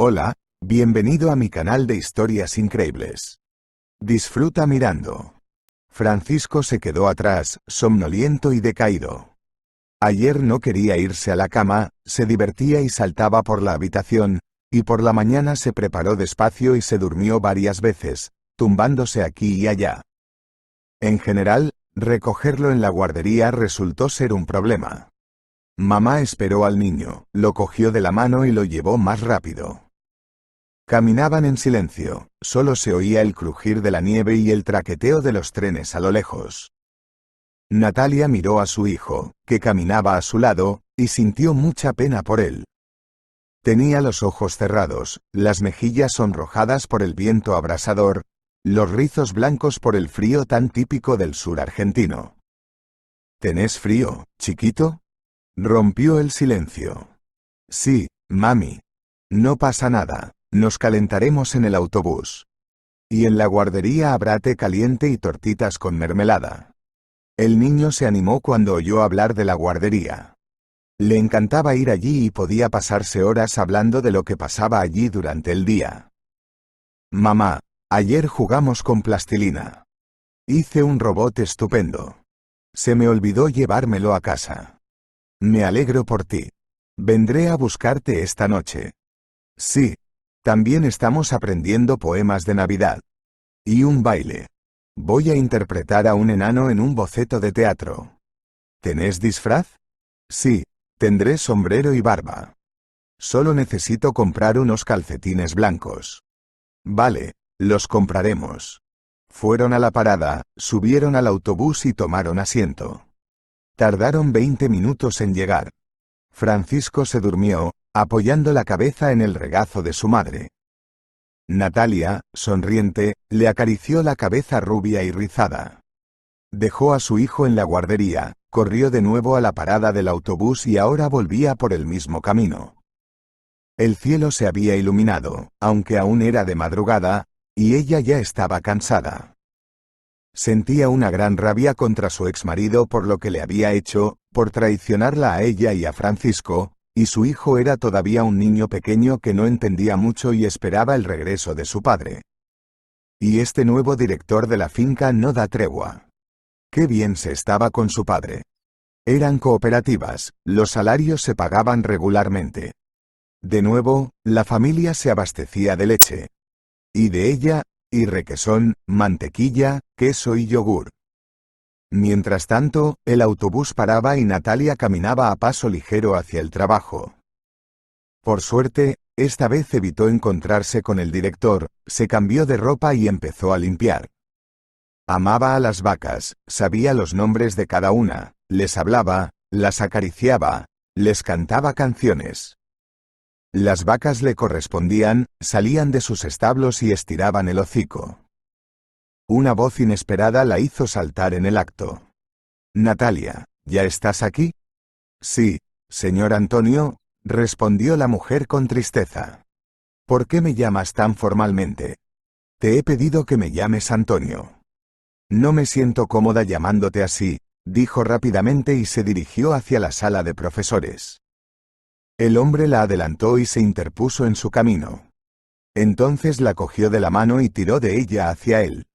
Hola, bienvenido a mi canal de historias increíbles. Disfruta mirando. Francisco se quedó atrás, somnoliento y decaído. Ayer no quería irse a la cama, se divertía y saltaba por la habitación, y por la mañana se preparó despacio y se durmió varias veces, tumbándose aquí y allá. En general, recogerlo en la guardería resultó ser un problema. Mamá esperó al niño, lo cogió de la mano y lo llevó más rápido. Caminaban en silencio, solo se oía el crujir de la nieve y el traqueteo de los trenes a lo lejos. Natalia miró a su hijo, que caminaba a su lado, y sintió mucha pena por él. Tenía los ojos cerrados, las mejillas sonrojadas por el viento abrasador, los rizos blancos por el frío tan típico del sur argentino. ¿Tenés frío, chiquito? Rompió el silencio. Sí, mami. No pasa nada. Nos calentaremos en el autobús. Y en la guardería habrá té caliente y tortitas con mermelada. El niño se animó cuando oyó hablar de la guardería. Le encantaba ir allí y podía pasarse horas hablando de lo que pasaba allí durante el día. Mamá, ayer jugamos con plastilina. Hice un robot estupendo. Se me olvidó llevármelo a casa. Me alegro por ti. Vendré a buscarte esta noche. Sí. También estamos aprendiendo poemas de Navidad. Y un baile. Voy a interpretar a un enano en un boceto de teatro. ¿Tenés disfraz? Sí, tendré sombrero y barba. Solo necesito comprar unos calcetines blancos. Vale, los compraremos. Fueron a la parada, subieron al autobús y tomaron asiento. Tardaron 20 minutos en llegar. Francisco se durmió, apoyando la cabeza en el regazo de su madre. Natalia, sonriente, le acarició la cabeza rubia y rizada. Dejó a su hijo en la guardería, corrió de nuevo a la parada del autobús y ahora volvía por el mismo camino. El cielo se había iluminado, aunque aún era de madrugada, y ella ya estaba cansada. Sentía una gran rabia contra su exmarido por lo que le había hecho, por traicionarla a ella y a Francisco, y su hijo era todavía un niño pequeño que no entendía mucho y esperaba el regreso de su padre. Y este nuevo director de la finca no da tregua. Qué bien se estaba con su padre. Eran cooperativas, los salarios se pagaban regularmente. De nuevo, la familia se abastecía de leche. Y de ella, y requesón, mantequilla, queso y yogur. Mientras tanto, el autobús paraba y Natalia caminaba a paso ligero hacia el trabajo. Por suerte, esta vez evitó encontrarse con el director, se cambió de ropa y empezó a limpiar. Amaba a las vacas, sabía los nombres de cada una, les hablaba, las acariciaba, les cantaba canciones. Las vacas le correspondían, salían de sus establos y estiraban el hocico. Una voz inesperada la hizo saltar en el acto. Natalia, ¿ya estás aquí? Sí, señor Antonio, respondió la mujer con tristeza. ¿Por qué me llamas tan formalmente? Te he pedido que me llames Antonio. No me siento cómoda llamándote así, dijo rápidamente y se dirigió hacia la sala de profesores. El hombre la adelantó y se interpuso en su camino. Entonces la cogió de la mano y tiró de ella hacia él.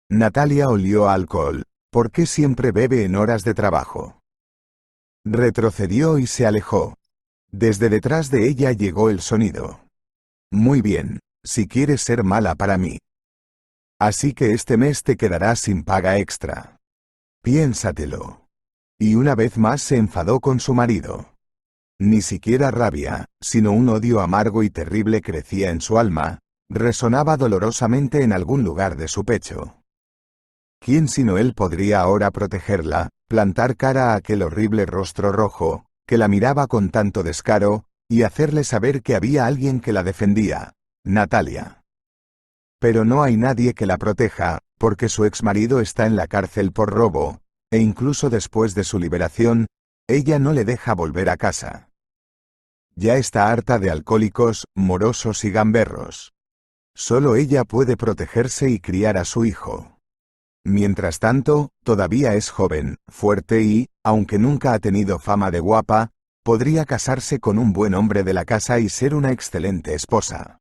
Natalia olió a alcohol. ¿Por qué siempre bebe en horas de trabajo? Retrocedió y se alejó. Desde detrás de ella llegó el sonido. Muy bien, si quieres ser mala para mí. Así que este mes te quedarás sin paga extra. Piénsatelo. Y una vez más se enfadó con su marido. Ni siquiera rabia, sino un odio amargo y terrible crecía en su alma, resonaba dolorosamente en algún lugar de su pecho. ¿Quién sino él podría ahora protegerla, plantar cara a aquel horrible rostro rojo, que la miraba con tanto descaro, y hacerle saber que había alguien que la defendía, Natalia? Pero no hay nadie que la proteja, porque su exmarido está en la cárcel por robo, e incluso después de su liberación, ella no le deja volver a casa. Ya está harta de alcohólicos, morosos y gamberros. Solo ella puede protegerse y criar a su hijo. Mientras tanto, todavía es joven, fuerte y, aunque nunca ha tenido fama de guapa, podría casarse con un buen hombre de la casa y ser una excelente esposa.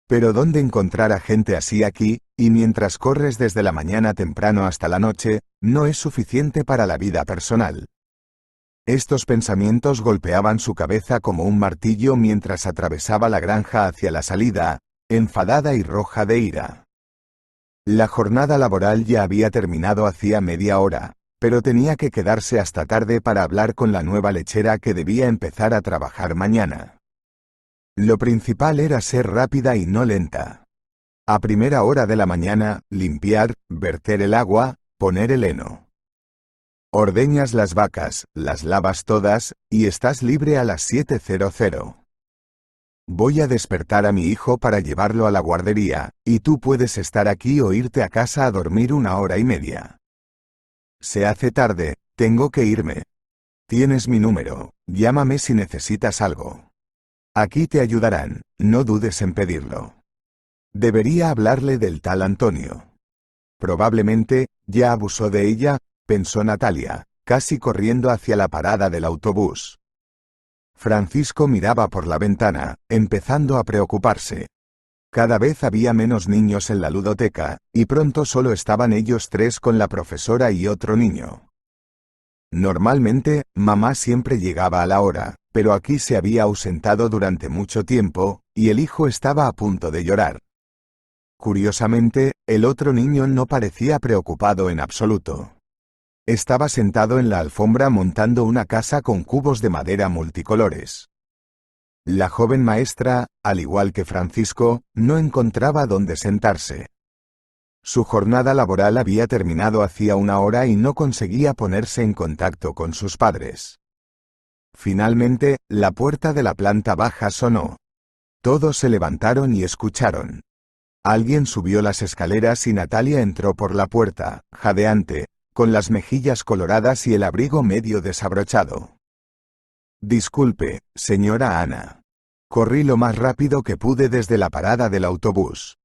Pero ¿dónde encontrar a gente así aquí? Y mientras corres desde la mañana temprano hasta la noche, no es suficiente para la vida personal. Estos pensamientos golpeaban su cabeza como un martillo mientras atravesaba la granja hacia la salida, enfadada y roja de ira. La jornada laboral ya había terminado hacía media hora, pero tenía que quedarse hasta tarde para hablar con la nueva lechera que debía empezar a trabajar mañana. Lo principal era ser rápida y no lenta. A primera hora de la mañana, limpiar, verter el agua, poner el heno. Ordeñas las vacas, las lavas todas, y estás libre a las 7:00. Voy a despertar a mi hijo para llevarlo a la guardería, y tú puedes estar aquí o irte a casa a dormir 1 hora y media. Se hace tarde, tengo que irme. Tienes mi número, llámame si necesitas algo. Aquí te ayudarán, no dudes en pedirlo. Debería hablarle del tal Antonio. Probablemente, ya abusó de ella, pensó Natalia, casi corriendo hacia la parada del autobús. Francisco miraba por la ventana, empezando a preocuparse. Cada vez había menos niños en la ludoteca, y pronto solo estaban ellos tres con la profesora y otro niño. Normalmente, mamá siempre llegaba a la hora, pero aquí se había ausentado durante mucho tiempo, y el hijo estaba a punto de llorar. Curiosamente, el otro niño no parecía preocupado en absoluto. Estaba sentado en la alfombra montando una casa con cubos de madera multicolores. La joven maestra, al igual que Francisco, no encontraba dónde sentarse. Su jornada laboral había terminado hacía 1 hora y no conseguía ponerse en contacto con sus padres. Finalmente, la puerta de la planta baja sonó. Todos se levantaron y escucharon. Alguien subió las escaleras y Natalia entró por la puerta, jadeante, con las mejillas coloradas y el abrigo medio desabrochado. Disculpe, señora Ana. Corrí lo más rápido que pude desde la parada del autobús.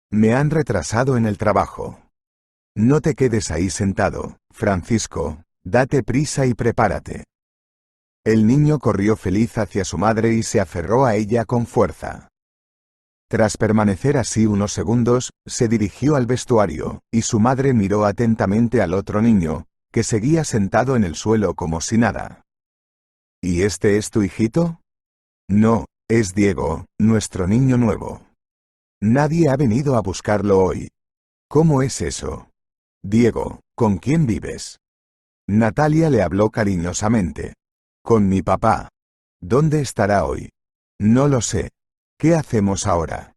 Me han retrasado en el trabajo. No te quedes ahí sentado, Francisco, date prisa y prepárate. El niño corrió feliz hacia su madre y se aferró a ella con fuerza. Tras permanecer así unos segundos, se dirigió al vestuario, y su madre miró atentamente al otro niño, que seguía sentado en el suelo como si nada. ¿Y este es tu hijito? No, es Diego, nuestro niño nuevo. Nadie ha venido a buscarlo hoy. ¿Cómo es eso? Diego, ¿con quién vives? Natalia le habló cariñosamente. Con mi papá. ¿Dónde estará hoy? No lo sé. ¿Qué hacemos ahora?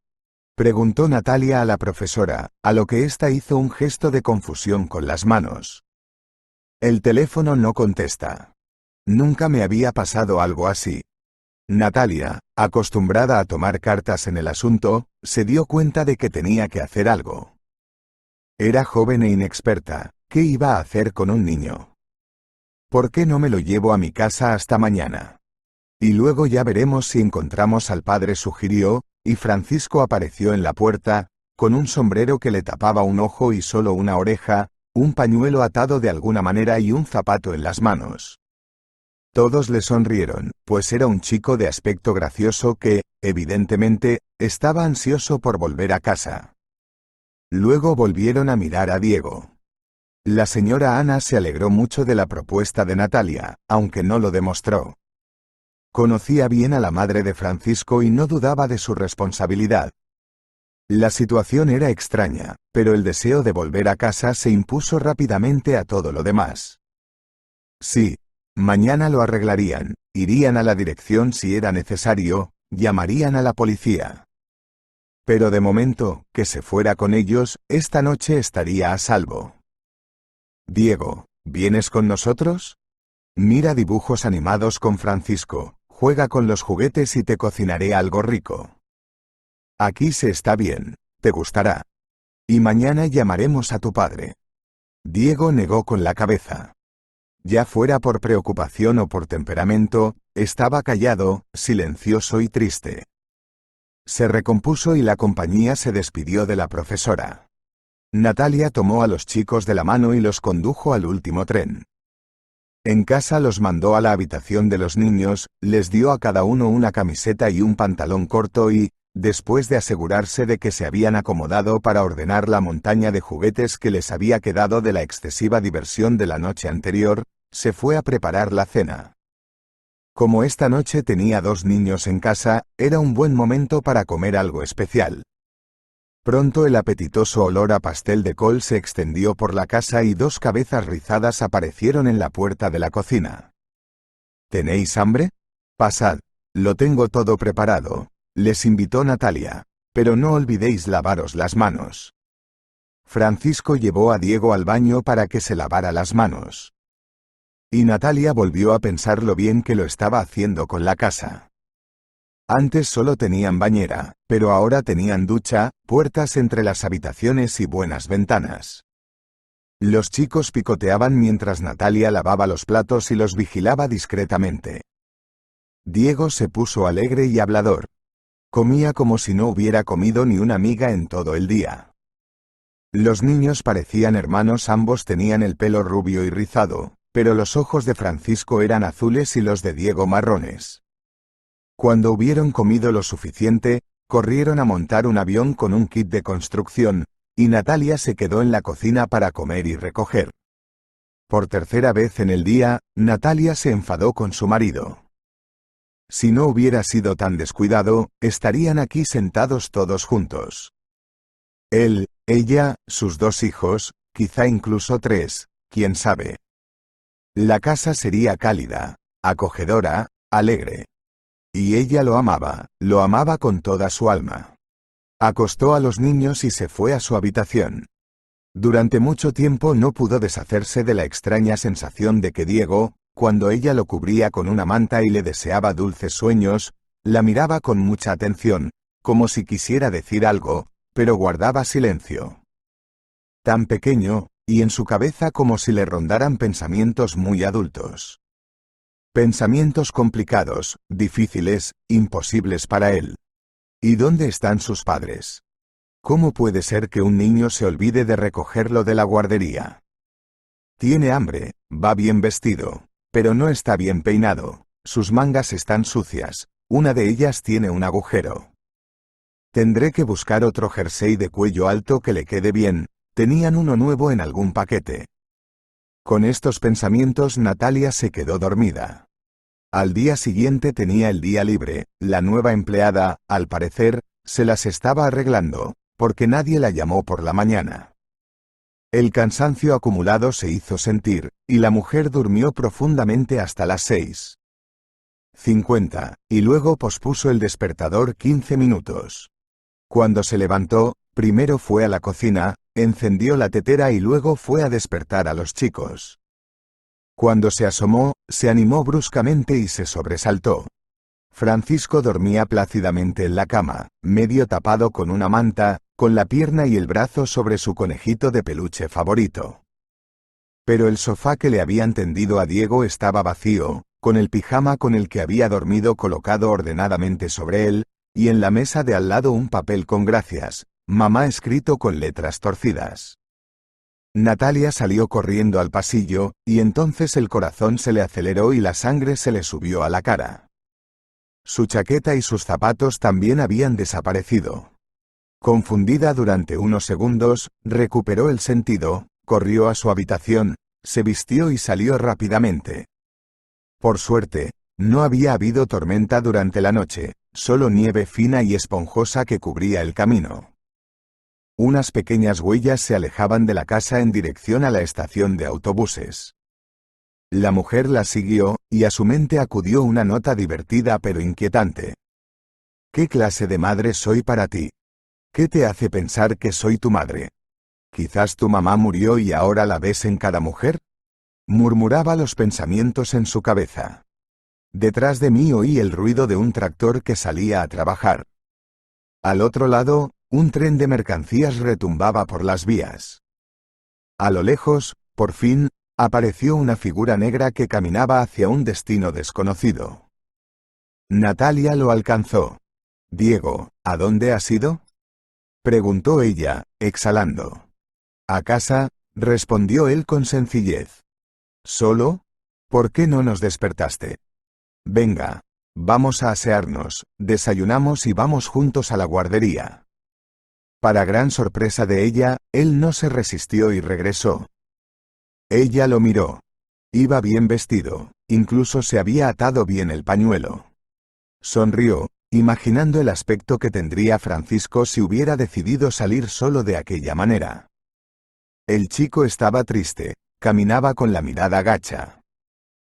Preguntó Natalia a la profesora, a lo que ésta hizo un gesto de confusión con las manos. El teléfono no contesta. Nunca me había pasado algo así. Natalia, acostumbrada a tomar cartas en el asunto, se dio cuenta de que tenía que hacer algo. Era joven e inexperta, ¿qué iba a hacer con un niño? ¿Por qué no me lo llevo a mi casa hasta mañana? Y luego ya veremos si encontramos al padre, sugirió, y Francisco apareció en la puerta, con un sombrero que le tapaba un ojo y solo una oreja, un pañuelo atado de alguna manera y un zapato en las manos. Todos le sonrieron, pues era un chico de aspecto gracioso que, evidentemente, estaba ansioso por volver a casa. Luego volvieron a mirar a Diego. La señora Ana se alegró mucho de la propuesta de Natalia, aunque no lo demostró. Conocía bien a la madre de Francisco y no dudaba de su responsabilidad. La situación era extraña, pero el deseo de volver a casa se impuso rápidamente a todo lo demás. Sí, mañana lo arreglarían, irían a la dirección si era necesario, llamarían a la policía. Pero de momento, que se fuera con ellos, esta noche estaría a salvo. Diego, ¿vienes con nosotros? Mira dibujos animados con Francisco, juega con los juguetes y te cocinaré algo rico. Aquí se está bien, te gustará. Y mañana llamaremos a tu padre. Diego negó con la cabeza. Ya fuera por preocupación o por temperamento, estaba callado, silencioso y triste. Se recompuso y la compañía se despidió de la profesora. Natalia tomó a los chicos de la mano y los condujo al último tren. En casa los mandó a la habitación de los niños, les dio a cada uno una camiseta y un pantalón corto y, después de asegurarse de que se habían acomodado para ordenar la montaña de juguetes que les había quedado de la excesiva diversión de la noche anterior, se fue a preparar la cena. Como esta noche tenía 2 niños en casa, era un buen momento para comer algo especial. Pronto el apetitoso olor a pastel de col se extendió por la casa y 2 cabezas rizadas aparecieron en la puerta de la cocina. ¿Tenéis hambre? Pasad. Lo tengo todo preparado, les invitó Natalia. Pero no olvidéis lavaros las manos. Francisco llevó a Diego al baño para que se lavara las manos. Y Natalia volvió a pensar lo bien que lo estaba haciendo con la casa. Antes solo tenían bañera, pero ahora tenían ducha, puertas entre las habitaciones y buenas ventanas. Los chicos picoteaban mientras Natalia lavaba los platos y los vigilaba discretamente. Diego se puso alegre y hablador. Comía como si no hubiera comido ni una miga en todo el día. Los niños parecían hermanos, ambos tenían el pelo rubio y rizado, pero los ojos de Francisco eran azules y los de Diego marrones. Cuando hubieron comido lo suficiente, corrieron a montar un avión con un kit de construcción, y Natalia se quedó en la cocina para comer y recoger. Por tercera vez en el día, Natalia se enfadó con su marido. Si no hubiera sido tan descuidado, estarían aquí sentados todos juntos. Él, ella, sus 2 hijos, quizá incluso 3, quién sabe. La casa sería cálida, acogedora, alegre. Y ella lo amaba con toda su alma. Acostó a los niños y se fue a su habitación. Durante mucho tiempo no pudo deshacerse de la extraña sensación de que Diego, cuando ella lo cubría con una manta y le deseaba dulces sueños, la miraba con mucha atención, como si quisiera decir algo, pero guardaba silencio. Tan pequeño, y en su cabeza como si le rondaran pensamientos muy adultos. Pensamientos complicados, difíciles, imposibles para él. ¿Y dónde están sus padres? ¿Cómo puede ser que un niño se olvide de recogerlo de la guardería? Tiene hambre, va bien vestido, pero no está bien peinado, sus mangas están sucias, una de ellas tiene un agujero. Tendré que buscar otro jersey de cuello alto que le quede bien, tenían uno nuevo en algún paquete. Con estos pensamientos Natalia se quedó dormida. Al día siguiente tenía el día libre, la nueva empleada, al parecer, se las estaba arreglando, porque nadie la llamó por la mañana. El cansancio acumulado se hizo sentir, y la mujer durmió profundamente hasta las 6:50, y luego pospuso el despertador 15 minutos. Cuando se levantó, primero fue a la cocina, encendió la tetera y luego fue a despertar a los chicos. Cuando se asomó, se animó bruscamente y se sobresaltó. Francisco dormía plácidamente en la cama, medio tapado con una manta, con la pierna y el brazo sobre su conejito de peluche favorito. Pero el sofá que le habían tendido a Diego estaba vacío, con el pijama con el que había dormido colocado ordenadamente sobre él, y en la mesa de al lado un papel con gracias, mamá escrito con letras torcidas. Natalia salió corriendo al pasillo, y entonces el corazón se le aceleró y la sangre se le subió a la cara. Su chaqueta y sus zapatos también habían desaparecido. Confundida durante unos segundos, recuperó el sentido, corrió a su habitación, se vistió y salió rápidamente. Por suerte, no había habido tormenta durante la noche, solo nieve fina y esponjosa que cubría el camino. Unas pequeñas huellas se alejaban de la casa en dirección a la estación de autobuses. La mujer las siguió, y a su mente acudió una nota divertida pero inquietante. ¿Qué clase de madre soy para ti? ¿Qué te hace pensar que soy tu madre? ¿Quizás tu mamá murió y ahora la ves en cada mujer? Murmuraba los pensamientos en su cabeza. Detrás de mí oí el ruido de un tractor que salía a trabajar. Al otro lado, un tren de mercancías retumbaba por las vías. A lo lejos, por fin, apareció una figura negra que caminaba hacia un destino desconocido. Natalia lo alcanzó. «Diego, ¿a dónde has ido?», preguntó ella, exhalando. «A casa», respondió él con sencillez. «¿Solo? ¿Por qué no nos despertaste? Venga, vamos a asearnos, desayunamos y vamos juntos a la guardería. Para gran sorpresa de ella, él no se resistió y regresó. Ella lo miró. Iba bien vestido, incluso se había atado bien el pañuelo. Sonrió, imaginando el aspecto que tendría Francisco si hubiera decidido salir solo de aquella manera. El chico estaba triste, caminaba con la mirada gacha.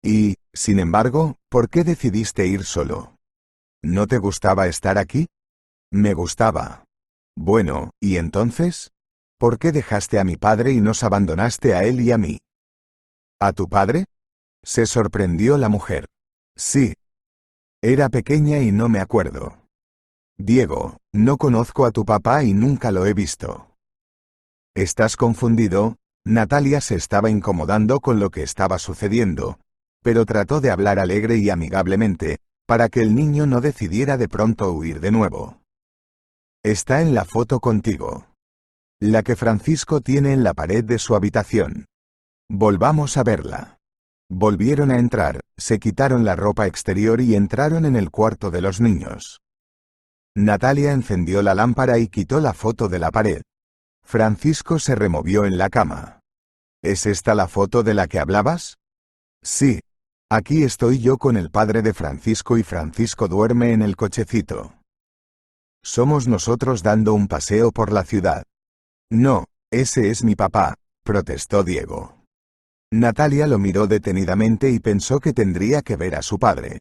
Y, sin embargo, ¿por qué decidiste ir solo? ¿No te gustaba estar aquí? Me gustaba. Bueno, ¿y entonces? ¿Por qué dejaste a mi padre y nos abandonaste a él y a mí? ¿A tu padre? Se sorprendió la mujer. Sí. Era pequeña y no me acuerdo. Diego, no conozco a tu papá y nunca lo he visto. ¿Estás confundido? Natalia se estaba incomodando con lo que estaba sucediendo, pero trató de hablar alegre y amigablemente, para que el niño no decidiera de pronto huir de nuevo. Está en la foto contigo. La que Francisco tiene en la pared de su habitación. Volvamos a verla. Volvieron a entrar, se quitaron la ropa exterior y entraron en el cuarto de los niños. Natalia encendió la lámpara y quitó la foto de la pared. Francisco se removió en la cama. ¿Es esta la foto de la que hablabas? Sí. Aquí estoy yo con el padre de Francisco y Francisco duerme en el cochecito. Somos nosotros dando un paseo por la ciudad. No, ese es mi papá, protestó Diego. Natalia lo miró detenidamente y pensó que tendría que ver a su padre.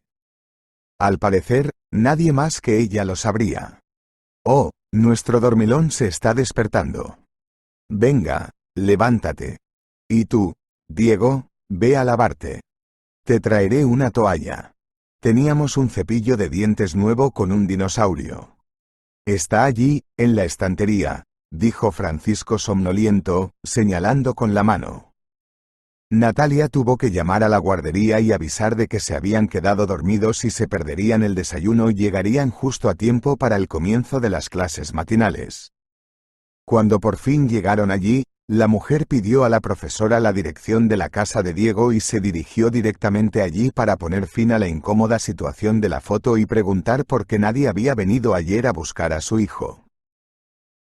Al parecer, nadie más que ella lo sabría. Oh, nuestro dormilón se está despertando. Venga, levántate. Y tú, Diego, ve a lavarte. Te traeré una toalla. Teníamos un cepillo de dientes nuevo con un dinosaurio. Está allí, en la estantería, dijo Francisco somnoliento, señalando con la mano. Natalia tuvo que llamar a la guardería y avisar de que se habían quedado dormidos y se perderían el desayuno y llegarían justo a tiempo para el comienzo de las clases matinales. Cuando por fin llegaron allí, la mujer pidió a la profesora la dirección de la casa de Diego y se dirigió directamente allí para poner fin a la incómoda situación de la foto y preguntar por qué nadie había venido ayer a buscar a su hijo.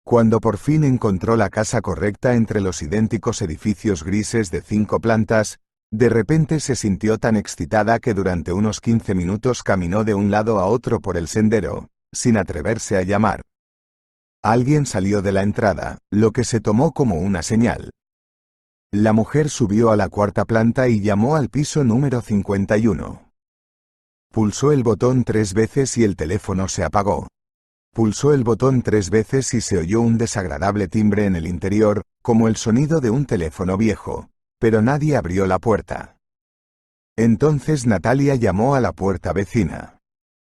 Cuando por fin encontró la casa correcta entre los idénticos edificios grises de 5 plantas, de repente se sintió tan excitada que durante unos 15 minutos caminó de un lado a otro por el sendero, sin atreverse a llamar. Alguien salió de la entrada, lo que se tomó como una señal. La mujer subió a la 4ª planta y llamó al piso número 51. Pulsó el botón 3 veces y el teléfono se apagó. Pulsó el botón 3 veces y se oyó un desagradable timbre en el interior, como el sonido de un teléfono viejo, pero nadie abrió la puerta. Entonces Natalia llamó a la puerta vecina.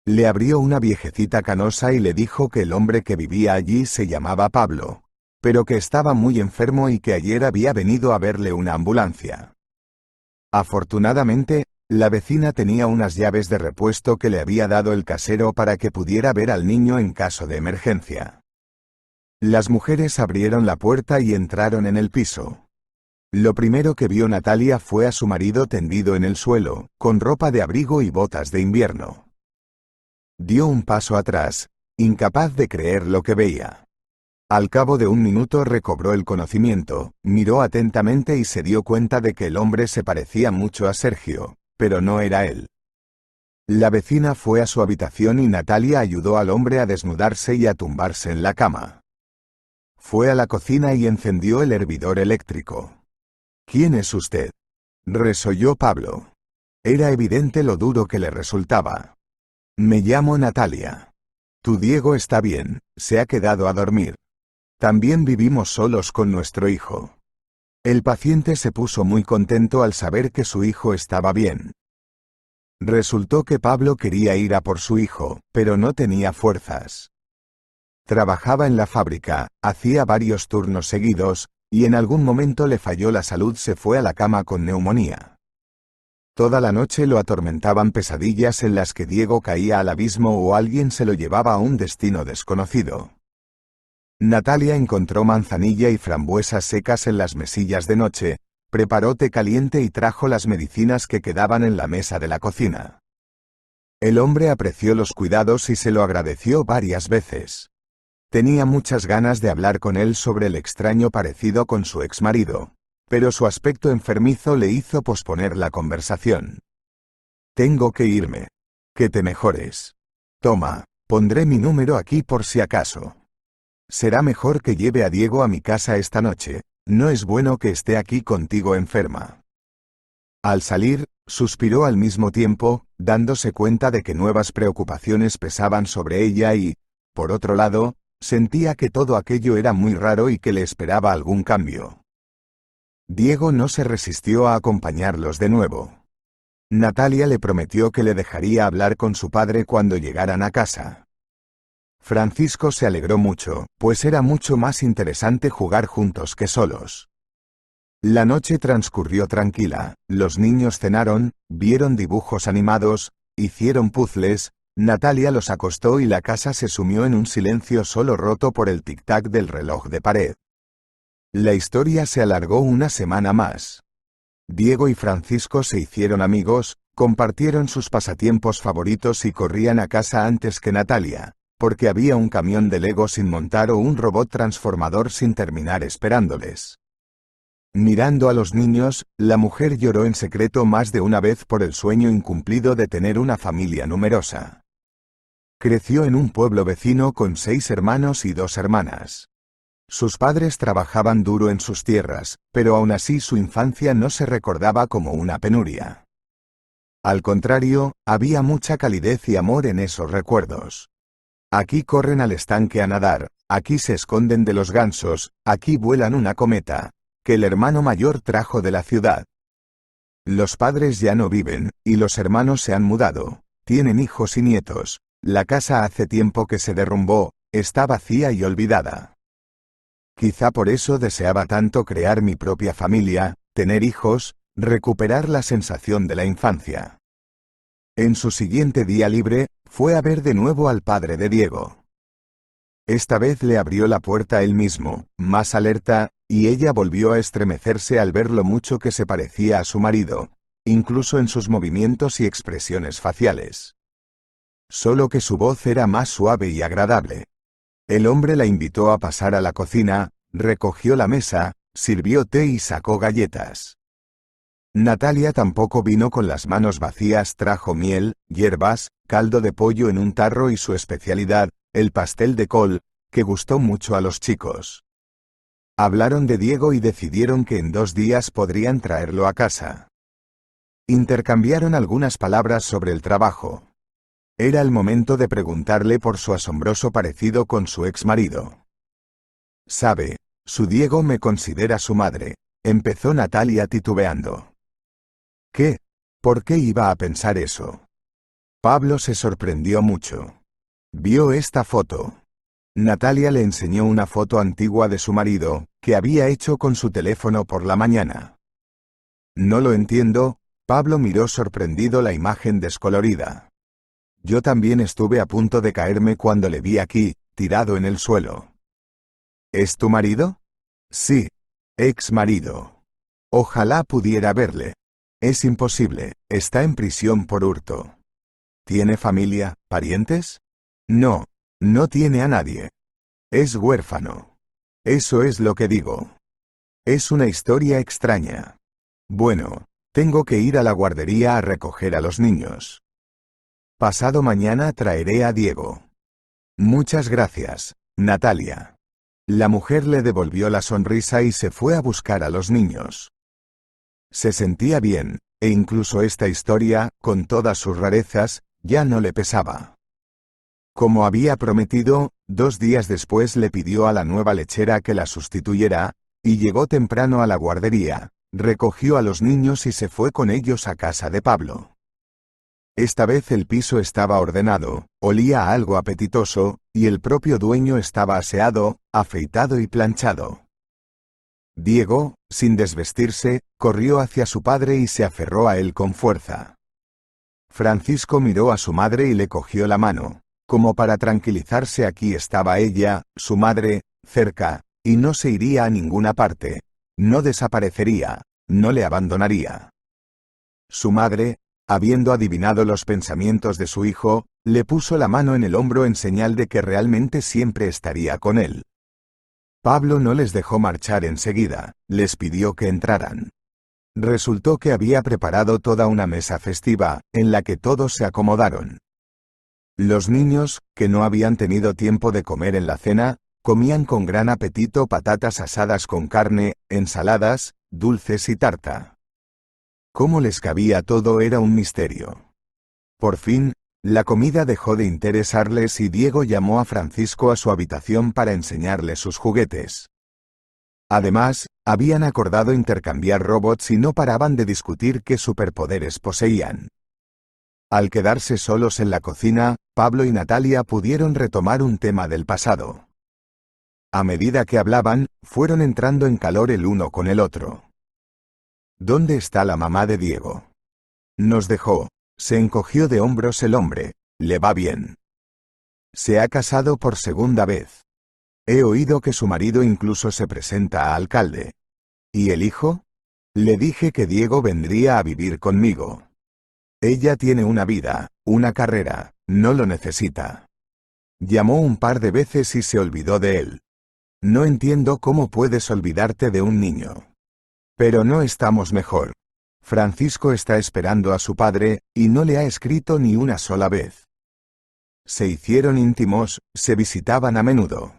Le abrió una viejecita canosa y le dijo que el hombre que vivía allí se llamaba Pablo, pero que estaba muy enfermo y que ayer había venido a verle una ambulancia. Afortunadamente, la vecina tenía unas llaves de repuesto que le había dado el casero para que pudiera ver al niño en caso de emergencia. Las mujeres abrieron la puerta y entraron en el piso. Lo primero que vio Natalia fue a su marido tendido en el suelo, con ropa de abrigo y botas de invierno. Dio un paso atrás, incapaz de creer lo que veía. Al cabo de un minuto recobró el conocimiento, miró atentamente y se dio cuenta de que el hombre se parecía mucho a Sergio, pero no era él. La vecina fue a su habitación y Natalia ayudó al hombre a desnudarse y a tumbarse en la cama. Fue a la cocina y encendió el hervidor eléctrico. ¿Quién es usted?, resolló Pablo. Era evidente lo duro que le resultaba. Me llamo Natalia. Tu Diego está bien, se ha quedado a dormir. También vivimos solos con nuestro hijo. El paciente se puso muy contento al saber que su hijo estaba bien. Resultó que Pablo quería ir a por su hijo, pero no tenía fuerzas. Trabajaba en la fábrica, hacía varios turnos seguidos, y en algún momento le falló la salud, se fue a la cama con neumonía. Toda la noche lo atormentaban pesadillas en las que Diego caía al abismo o alguien se lo llevaba a un destino desconocido. Natalia encontró manzanilla y frambuesas secas en las mesillas de noche, preparó té caliente y trajo las medicinas que quedaban en la mesa de la cocina. El hombre apreció los cuidados y se lo agradeció varias veces. Tenía muchas ganas de hablar con él sobre el extraño parecido con su exmarido, pero su aspecto enfermizo le hizo posponer la conversación. Tengo que irme. Que te mejores. Toma, pondré mi número aquí por si acaso. Será mejor que lleve a Diego a mi casa esta noche, no es bueno que esté aquí contigo enferma. Al salir, suspiró al mismo tiempo, dándose cuenta de que nuevas preocupaciones pesaban sobre ella y, por otro lado, sentía que todo aquello era muy raro y que le esperaba algún cambio. Diego no se resistió a acompañarlos de nuevo. Natalia le prometió que le dejaría hablar con su padre cuando llegaran a casa. Francisco se alegró mucho, pues era mucho más interesante jugar juntos que solos. La noche transcurrió tranquila, los niños cenaron, vieron dibujos animados, hicieron puzzles, Natalia los acostó y la casa se sumió en un silencio solo roto por el tic-tac del reloj de pared. La historia se alargó una semana más. Diego y Francisco se hicieron amigos, compartieron sus pasatiempos favoritos y corrían a casa antes que Natalia, porque había un camión de Lego sin montar o un robot transformador sin terminar esperándoles. Mirando a los niños, la mujer lloró en secreto más de una vez por el sueño incumplido de tener una familia numerosa. Creció en un pueblo vecino con 6 hermanos y 2 hermanas. Sus padres trabajaban duro en sus tierras, pero aún así su infancia no se recordaba como una penuria. Al contrario, había mucha calidez y amor en esos recuerdos. Aquí corren al estanque a nadar, aquí se esconden de los gansos, aquí vuelan una cometa, que el hermano mayor trajo de la ciudad. Los padres ya no viven, y los hermanos se han mudado, tienen hijos y nietos, la casa hace tiempo que se derrumbó, está vacía y olvidada. Quizá por eso deseaba tanto crear mi propia familia, tener hijos, recuperar la sensación de la infancia. En su siguiente día libre, fue a ver de nuevo al padre de Diego. Esta vez le abrió la puerta él mismo, más alerta, y ella volvió a estremecerse al ver lo mucho que se parecía a su marido, incluso en sus movimientos y expresiones faciales. Solo que su voz era más suave y agradable. El hombre la invitó a pasar a la cocina, recogió la mesa, sirvió té y sacó galletas. Natalia tampoco vino con las manos vacías, trajo miel, hierbas, caldo de pollo en un tarro y su especialidad, el pastel de col, que gustó mucho a los chicos. Hablaron de Diego y decidieron que en 2 días podrían traerlo a casa. Intercambiaron algunas palabras sobre el trabajo. Era el momento de preguntarle por su asombroso parecido con su exmarido. «Sabe, su Diego me considera su madre», empezó Natalia titubeando. «¿Qué? ¿Por qué iba a pensar eso?» Pablo se sorprendió mucho. Vio esta foto. Natalia le enseñó una foto antigua de su marido, que había hecho con su teléfono por la mañana. «No lo entiendo», Pablo miró sorprendido la imagen descolorida. «Yo también estuve a punto de caerme cuando le vi aquí, tirado en el suelo». «¿Es tu marido?» «Sí. Ex marido. Ojalá pudiera verle. Es imposible, está en prisión por hurto». «¿Tiene familia, parientes?» «No, no tiene a nadie. Es huérfano. Eso es lo que digo. Es una historia extraña. Bueno, tengo que ir a la guardería a recoger a los niños. Pasado mañana traeré a Diego». «Muchas gracias, Natalia». La mujer le devolvió la sonrisa y se fue a buscar a los niños. Se sentía bien, e incluso esta historia, con todas sus rarezas, ya no le pesaba. Como había prometido, 2 días después le pidió a la nueva lechera que la sustituyera, y llegó temprano a la guardería, recogió a los niños y se fue con ellos a casa de Pablo. Esta vez el piso estaba ordenado, olía a algo apetitoso, y el propio dueño estaba aseado, afeitado y planchado. Diego, sin desvestirse, corrió hacia su padre y se aferró a él con fuerza. Francisco miró a su madre y le cogió la mano, como para tranquilizarse. Aquí estaba ella, su madre, cerca, y no se iría a ninguna parte, no desaparecería, no le abandonaría. Su madre, habiendo adivinado los pensamientos de su hijo, le puso la mano en el hombro en señal de que realmente siempre estaría con él. Pablo no les dejó marchar enseguida, les pidió que entraran. Resultó que había preparado toda una mesa festiva, en la que todos se acomodaron. Los niños, que no habían tenido tiempo de comer en la cena, comían con gran apetito patatas asadas con carne, ensaladas, dulces y tarta. Cómo les cabía todo era un misterio. Por fin, la comida dejó de interesarles y Diego llamó a Francisco a su habitación para enseñarle sus juguetes. Además, habían acordado intercambiar robots y no paraban de discutir qué superpoderes poseían. Al quedarse solos en la cocina, Pablo y Natalia pudieron retomar un tema del pasado. A medida que hablaban, fueron entrando en calor el uno con el otro. ¿Dónde está la mamá de Diego? Nos dejó. Se encogió de hombros el hombre. Le va bien. Se ha casado por segunda vez. He oído que su marido incluso se presenta a alcalde. ¿Y el hijo? Le dije que Diego vendría a vivir conmigo. Ella tiene una vida, una carrera, no lo necesita. Llamó un par de veces y se olvidó de él. No entiendo cómo puedes olvidarte de un niño. Pero no estamos mejor. Francisco está esperando a su padre, y no le ha escrito ni una sola vez. Se hicieron íntimos, se visitaban a menudo.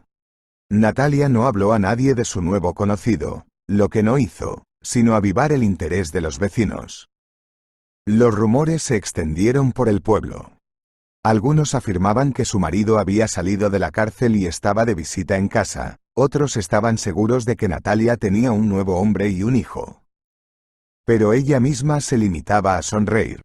Natalia no habló a nadie de su nuevo conocido, lo que no hizo, sino avivar el interés de los vecinos. Los rumores se extendieron por el pueblo. Algunos afirmaban que su marido había salido de la cárcel y estaba de visita en casa, otros estaban seguros de que Natalia tenía un nuevo hombre y un hijo. Pero ella misma se limitaba a sonreír.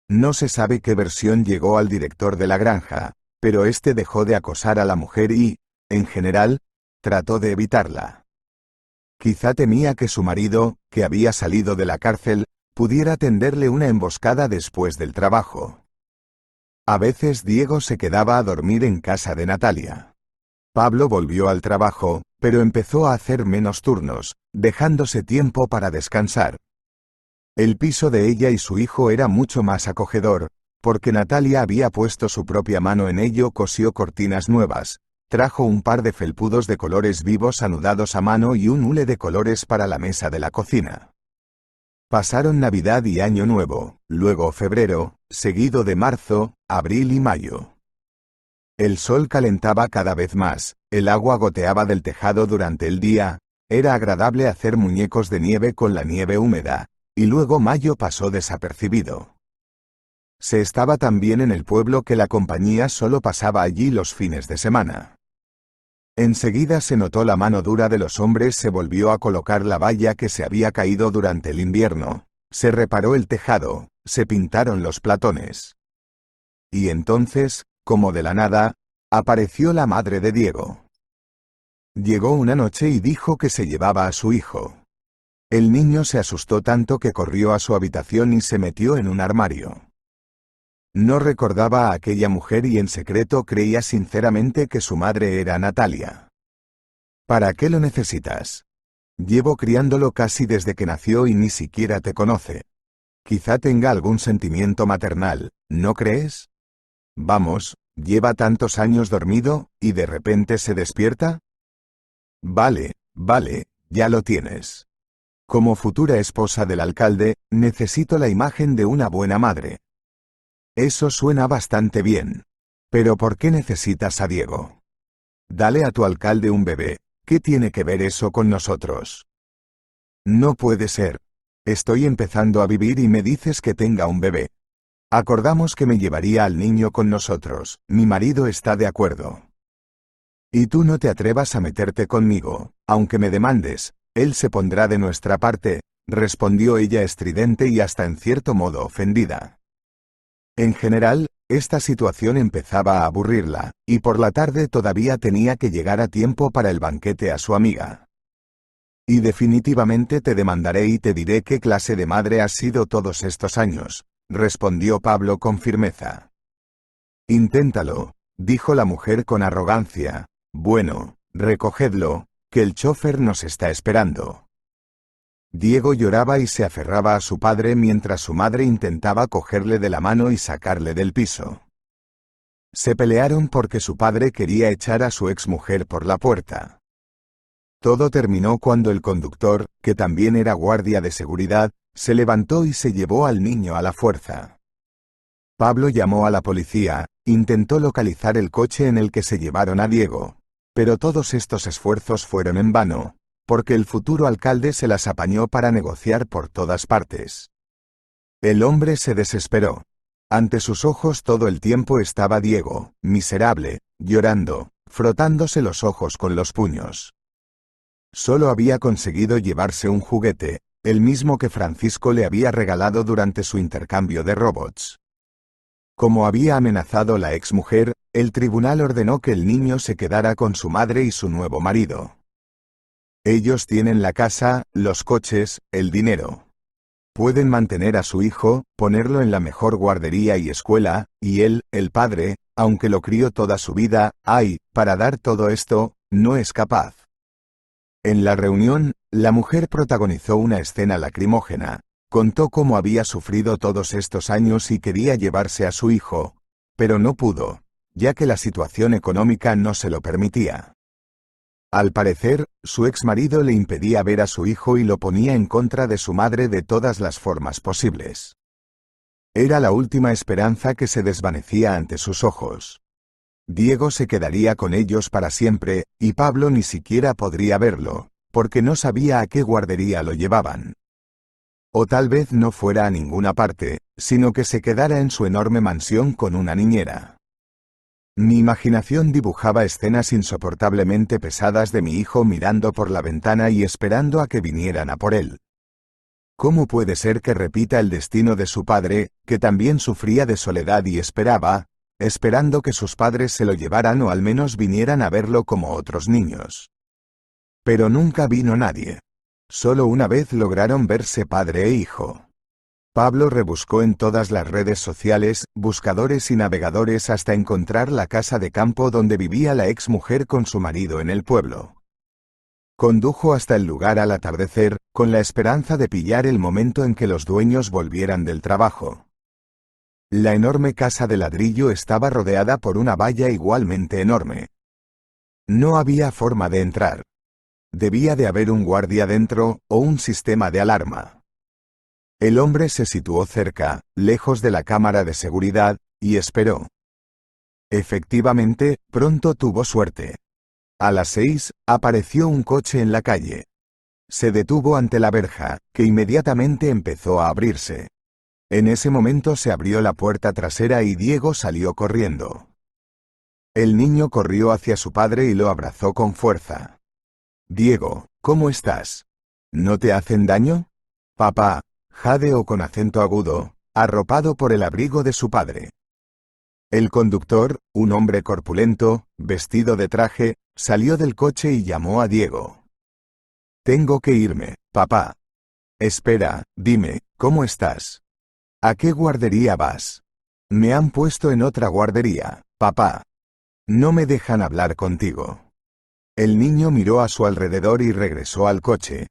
No se sabe qué versión llegó al director de la granja, pero este dejó de acosar a la mujer y, en general, trató de evitarla. Quizá temía que su marido, que había salido de la cárcel, pudiera tenderle una emboscada después del trabajo. A veces Diego se quedaba a dormir en casa de Natalia. Pablo volvió al trabajo, pero empezó a hacer menos turnos, dejándose tiempo para descansar. El piso de ella y su hijo era mucho más acogedor, porque Natalia había puesto su propia mano en ello, cosió cortinas nuevas, trajo un par de felpudos de colores vivos anudados a mano y un hule de colores para la mesa de la cocina. Pasaron Navidad y Año Nuevo, luego febrero, seguido de marzo, abril y mayo. El sol calentaba cada vez más, el agua goteaba del tejado durante el día, era agradable hacer muñecos de nieve con la nieve húmeda, y luego mayo pasó desapercibido. Se estaba tan bien en el pueblo que la compañía solo pasaba allí los fines de semana. Enseguida se notó la mano dura de los hombres, se volvió a colocar la valla que se había caído durante el invierno, se reparó el tejado, se pintaron los platones. Y entonces, como de la nada, apareció la madre de Diego. Llegó una noche y dijo que se llevaba a su hijo. El niño se asustó tanto que corrió a su habitación y se metió en un armario. No recordaba a aquella mujer y en secreto creía sinceramente que su madre era Natalia. ¿Para qué lo necesitas? Llevo criándolo casi desde que nació y ni siquiera te conoce. Quizá tenga algún sentimiento maternal, ¿no crees? Vamos, lleva tantos años dormido, ¿y de repente se despierta? Vale, ya lo tienes. Como futura esposa del alcalde, necesito la imagen de una buena madre. Eso suena bastante bien. Pero ¿por qué necesitas a Diego? Dale a tu alcalde un bebé, ¿qué tiene que ver eso con nosotros? No puede ser. Estoy empezando a vivir y me dices que tenga un bebé. Acordamos que me llevaría al niño con nosotros, mi marido está de acuerdo. Y tú no te atrevas a meterte conmigo, aunque me demandes. Él se pondrá de nuestra parte, respondió ella estridente y hasta en cierto modo ofendida. En general, esta situación empezaba a aburrirla, y por la tarde todavía tenía que llegar a tiempo para el banquete a su amiga. Y definitivamente te demandaré y te diré qué clase de madre has sido todos estos años, respondió Pablo con firmeza. Inténtalo, dijo la mujer con arrogancia. Bueno, recogedlo, que el chofer nos está esperando. Diego lloraba y se aferraba a su padre mientras su madre intentaba cogerle de la mano y sacarle del piso. Se pelearon porque su padre quería echar a su exmujer por la puerta. Todo terminó cuando el conductor, que también era guardia de seguridad, se levantó y se llevó al niño a la fuerza. Pablo llamó a la policía, intentó localizar el coche en el que se llevaron a Diego, pero todos estos esfuerzos fueron en vano, porque el futuro alcalde se las apañó para negociar por todas partes. El hombre se desesperó. Ante sus ojos todo el tiempo estaba Diego, miserable, llorando, frotándose los ojos con los puños. Solo había conseguido llevarse un juguete, el mismo que Francisco le había regalado durante su intercambio de robots. Como había amenazado la exmujer, el tribunal ordenó que el niño se quedara con su madre y su nuevo marido. Ellos tienen la casa, los coches, el dinero. Pueden mantener a su hijo, ponerlo en la mejor guardería y escuela, y él, el padre, aunque lo crió toda su vida, para dar todo esto, no es capaz. En la reunión, la mujer protagonizó una escena lacrimógena, contó cómo había sufrido todos estos años y quería llevarse a su hijo, pero no pudo, ya que la situación económica no se lo permitía. Al parecer, su exmarido le impedía ver a su hijo y lo ponía en contra de su madre de todas las formas posibles. Era la última esperanza que se desvanecía ante sus ojos. Diego se quedaría con ellos para siempre, y Pablo ni siquiera podría verlo, porque no sabía a qué guardería lo llevaban. O tal vez no fuera a ninguna parte, sino que se quedara en su enorme mansión con una niñera. Mi imaginación dibujaba escenas insoportablemente pesadas de mi hijo mirando por la ventana y esperando a que vinieran a por él. ¿Cómo puede ser que repita el destino de su padre, que también sufría de soledad y esperando que sus padres se lo llevaran o al menos vinieran a verlo como otros niños? Pero nunca vino nadie. Solo una vez lograron verse padre e hijo. Pablo rebuscó en todas las redes sociales, buscadores y navegadores hasta encontrar la casa de campo donde vivía la exmujer con su marido en el pueblo. Condujo hasta el lugar al atardecer, con la esperanza de pillar el momento en que los dueños volvieran del trabajo. La enorme casa de ladrillo estaba rodeada por una valla igualmente enorme. No había forma de entrar. Debía de haber un guardia dentro, o un sistema de alarma. El hombre se situó cerca, lejos de la cámara de seguridad, y esperó. Efectivamente, pronto tuvo suerte. A las 6, apareció un coche en la calle. Se detuvo ante la verja, que inmediatamente empezó a abrirse. En ese momento se abrió la puerta trasera y Diego salió corriendo. El niño corrió hacia su padre y lo abrazó con fuerza. Diego, ¿cómo estás? ¿No te hacen daño? Papá, jadeó con acento agudo, arropado por el abrigo de su padre. El conductor, un hombre corpulento, vestido de traje, salió del coche y llamó a Diego. Tengo que irme, papá. Espera, dime, ¿cómo estás? ¿A qué guardería vas? Me han puesto en otra guardería, papá. No me dejan hablar contigo. El niño miró a su alrededor y regresó al coche.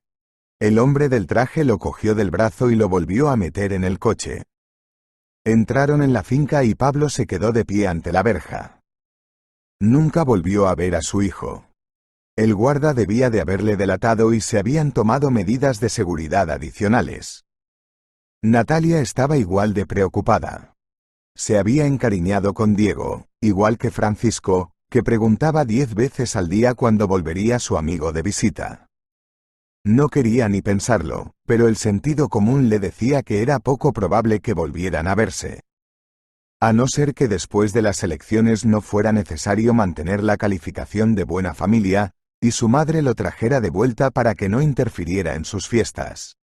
El hombre del traje lo cogió del brazo y lo volvió a meter en el coche. Entraron en la finca y Pablo se quedó de pie ante la verja. Nunca volvió a ver a su hijo. El guarda debía de haberle delatado y se habían tomado medidas de seguridad adicionales. Natalia estaba igual de preocupada. Se había encariñado con Diego, igual que Francisco, que preguntaba 10 veces al día cuándo volvería su amigo de visita. No quería ni pensarlo, pero el sentido común le decía que era poco probable que volvieran a verse. A no ser que después de las elecciones no fuera necesario mantener la calificación de buena familia, y su madre lo trajera de vuelta para que no interfiriera en sus fiestas.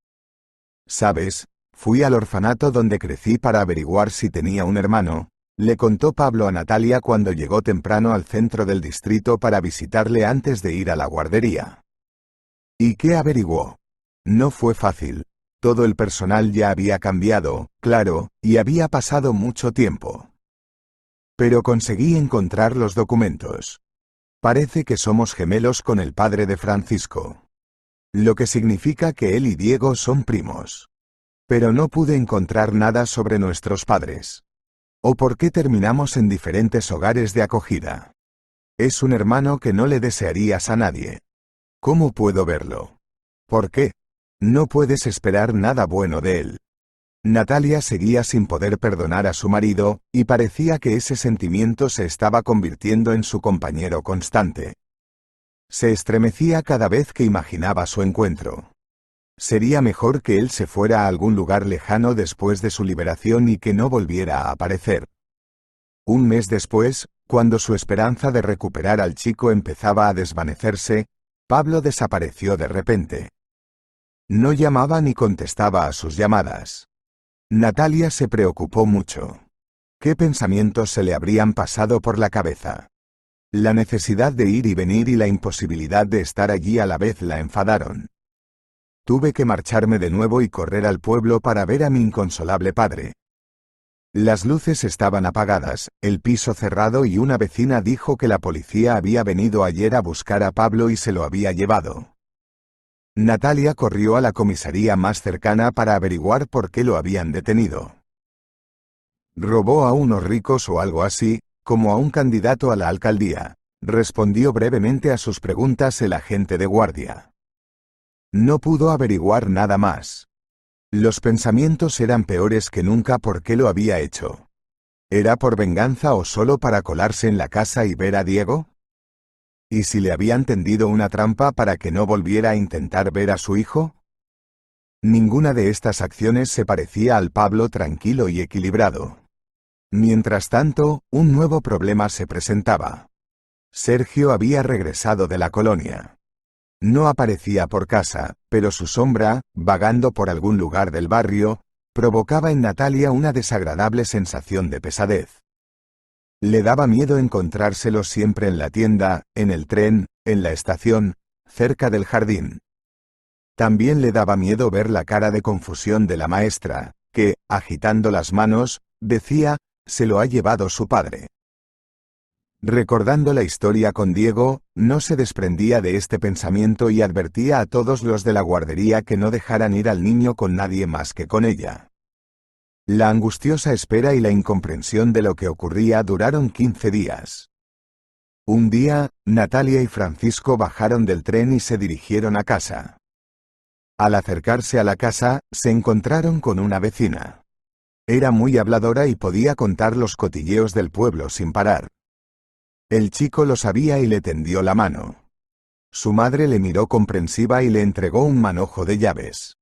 ¿Sabes? Fui al orfanato donde crecí para averiguar si tenía un hermano, le contó Pablo a Natalia cuando llegó temprano al centro del distrito para visitarle antes de ir a la guardería. ¿Y qué averiguó? No fue fácil. Todo el personal ya había cambiado, claro, y había pasado mucho tiempo. Pero conseguí encontrar los documentos. Parece que somos gemelos con el padre de Francisco. lo que significa que él y Diego son primos. Pero no pude encontrar nada sobre nuestros padres. ¿O por qué terminamos en diferentes hogares de acogida? Es un hermano que no le desearías a nadie. ¿Cómo puedo verlo? ¿Por qué? No puedes esperar nada bueno de él. Natalia seguía sin poder perdonar a su marido, y parecía que ese sentimiento se estaba convirtiendo en su compañero constante. Se estremecía cada vez que imaginaba su encuentro. Sería mejor que él se fuera a algún lugar lejano después de su liberación y que no volviera a aparecer. Un mes después, cuando su esperanza de recuperar al chico empezaba a desvanecerse, Pablo desapareció de repente. No llamaba ni contestaba a sus llamadas. Natalia se preocupó mucho. ¿Qué pensamientos se le habrían pasado por la cabeza? La necesidad de ir y venir y la imposibilidad de estar allí a la vez la enfadaron. Tuve que marcharme de nuevo y correr al pueblo para ver a mi inconsolable padre. Las luces estaban apagadas, el piso cerrado y una vecina dijo que la policía había venido ayer a buscar a Pablo y se lo había llevado. Natalia corrió a la comisaría más cercana para averiguar por qué lo habían detenido. ¿Robó a unos ricos o algo así, como a un candidato a la alcaldía?, respondió brevemente a sus preguntas el agente de guardia. No pudo averiguar nada más. Los pensamientos eran peores que nunca. ¿Por qué lo había hecho? ¿Era por venganza o solo para colarse en la casa y ver a Diego? ¿Y si le habían tendido una trampa para que no volviera a intentar ver a su hijo? Ninguna de estas acciones se parecía al Pablo tranquilo y equilibrado. Mientras tanto, un nuevo problema se presentaba. Sergio había regresado de la colonia. No aparecía por casa, pero su sombra, vagando por algún lugar del barrio, provocaba en Natalia una desagradable sensación de pesadez. Le daba miedo encontrárselo siempre en la tienda, en el tren, en la estación, cerca del jardín. También le daba miedo ver la cara de confusión de la maestra, que, agitando las manos, decía: «Se lo ha llevado su padre». Recordando la historia con Diego, no se desprendía de este pensamiento y advertía a todos los de la guardería que no dejaran ir al niño con nadie más que con ella. La angustiosa espera y la incomprensión de lo que ocurría duraron 15 días. Un día, Natalia y Francisco bajaron del tren y se dirigieron a casa. Al acercarse a la casa, se encontraron con una vecina. Era muy habladora y podía contar los cotilleos del pueblo sin parar. El chico lo sabía y le tendió la mano. Su madre le miró comprensiva y le entregó un manojo de llaves.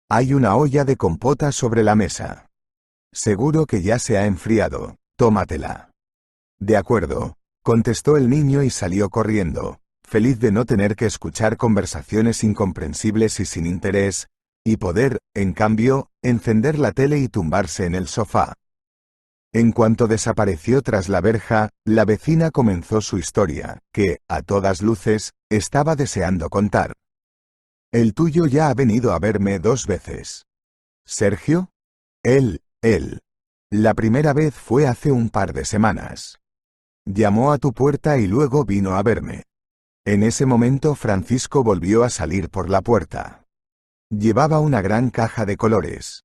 «Hay una olla de compota sobre la mesa. Seguro que ya se ha enfriado, tómatela». «De acuerdo», contestó el niño y salió corriendo, feliz de no tener que escuchar conversaciones incomprensibles y sin interés, y poder, en cambio, encender la tele y tumbarse en el sofá. En cuanto desapareció tras la verja, la vecina comenzó su historia, que, a todas luces, estaba deseando contar. «El tuyo ya ha venido a verme 2 veces». «¿Sergio?» Él. La primera vez fue hace un par de semanas. Llamó a tu puerta y luego vino a verme. En ese momento Francisco volvió a salir por la puerta. Llevaba una gran caja de colores.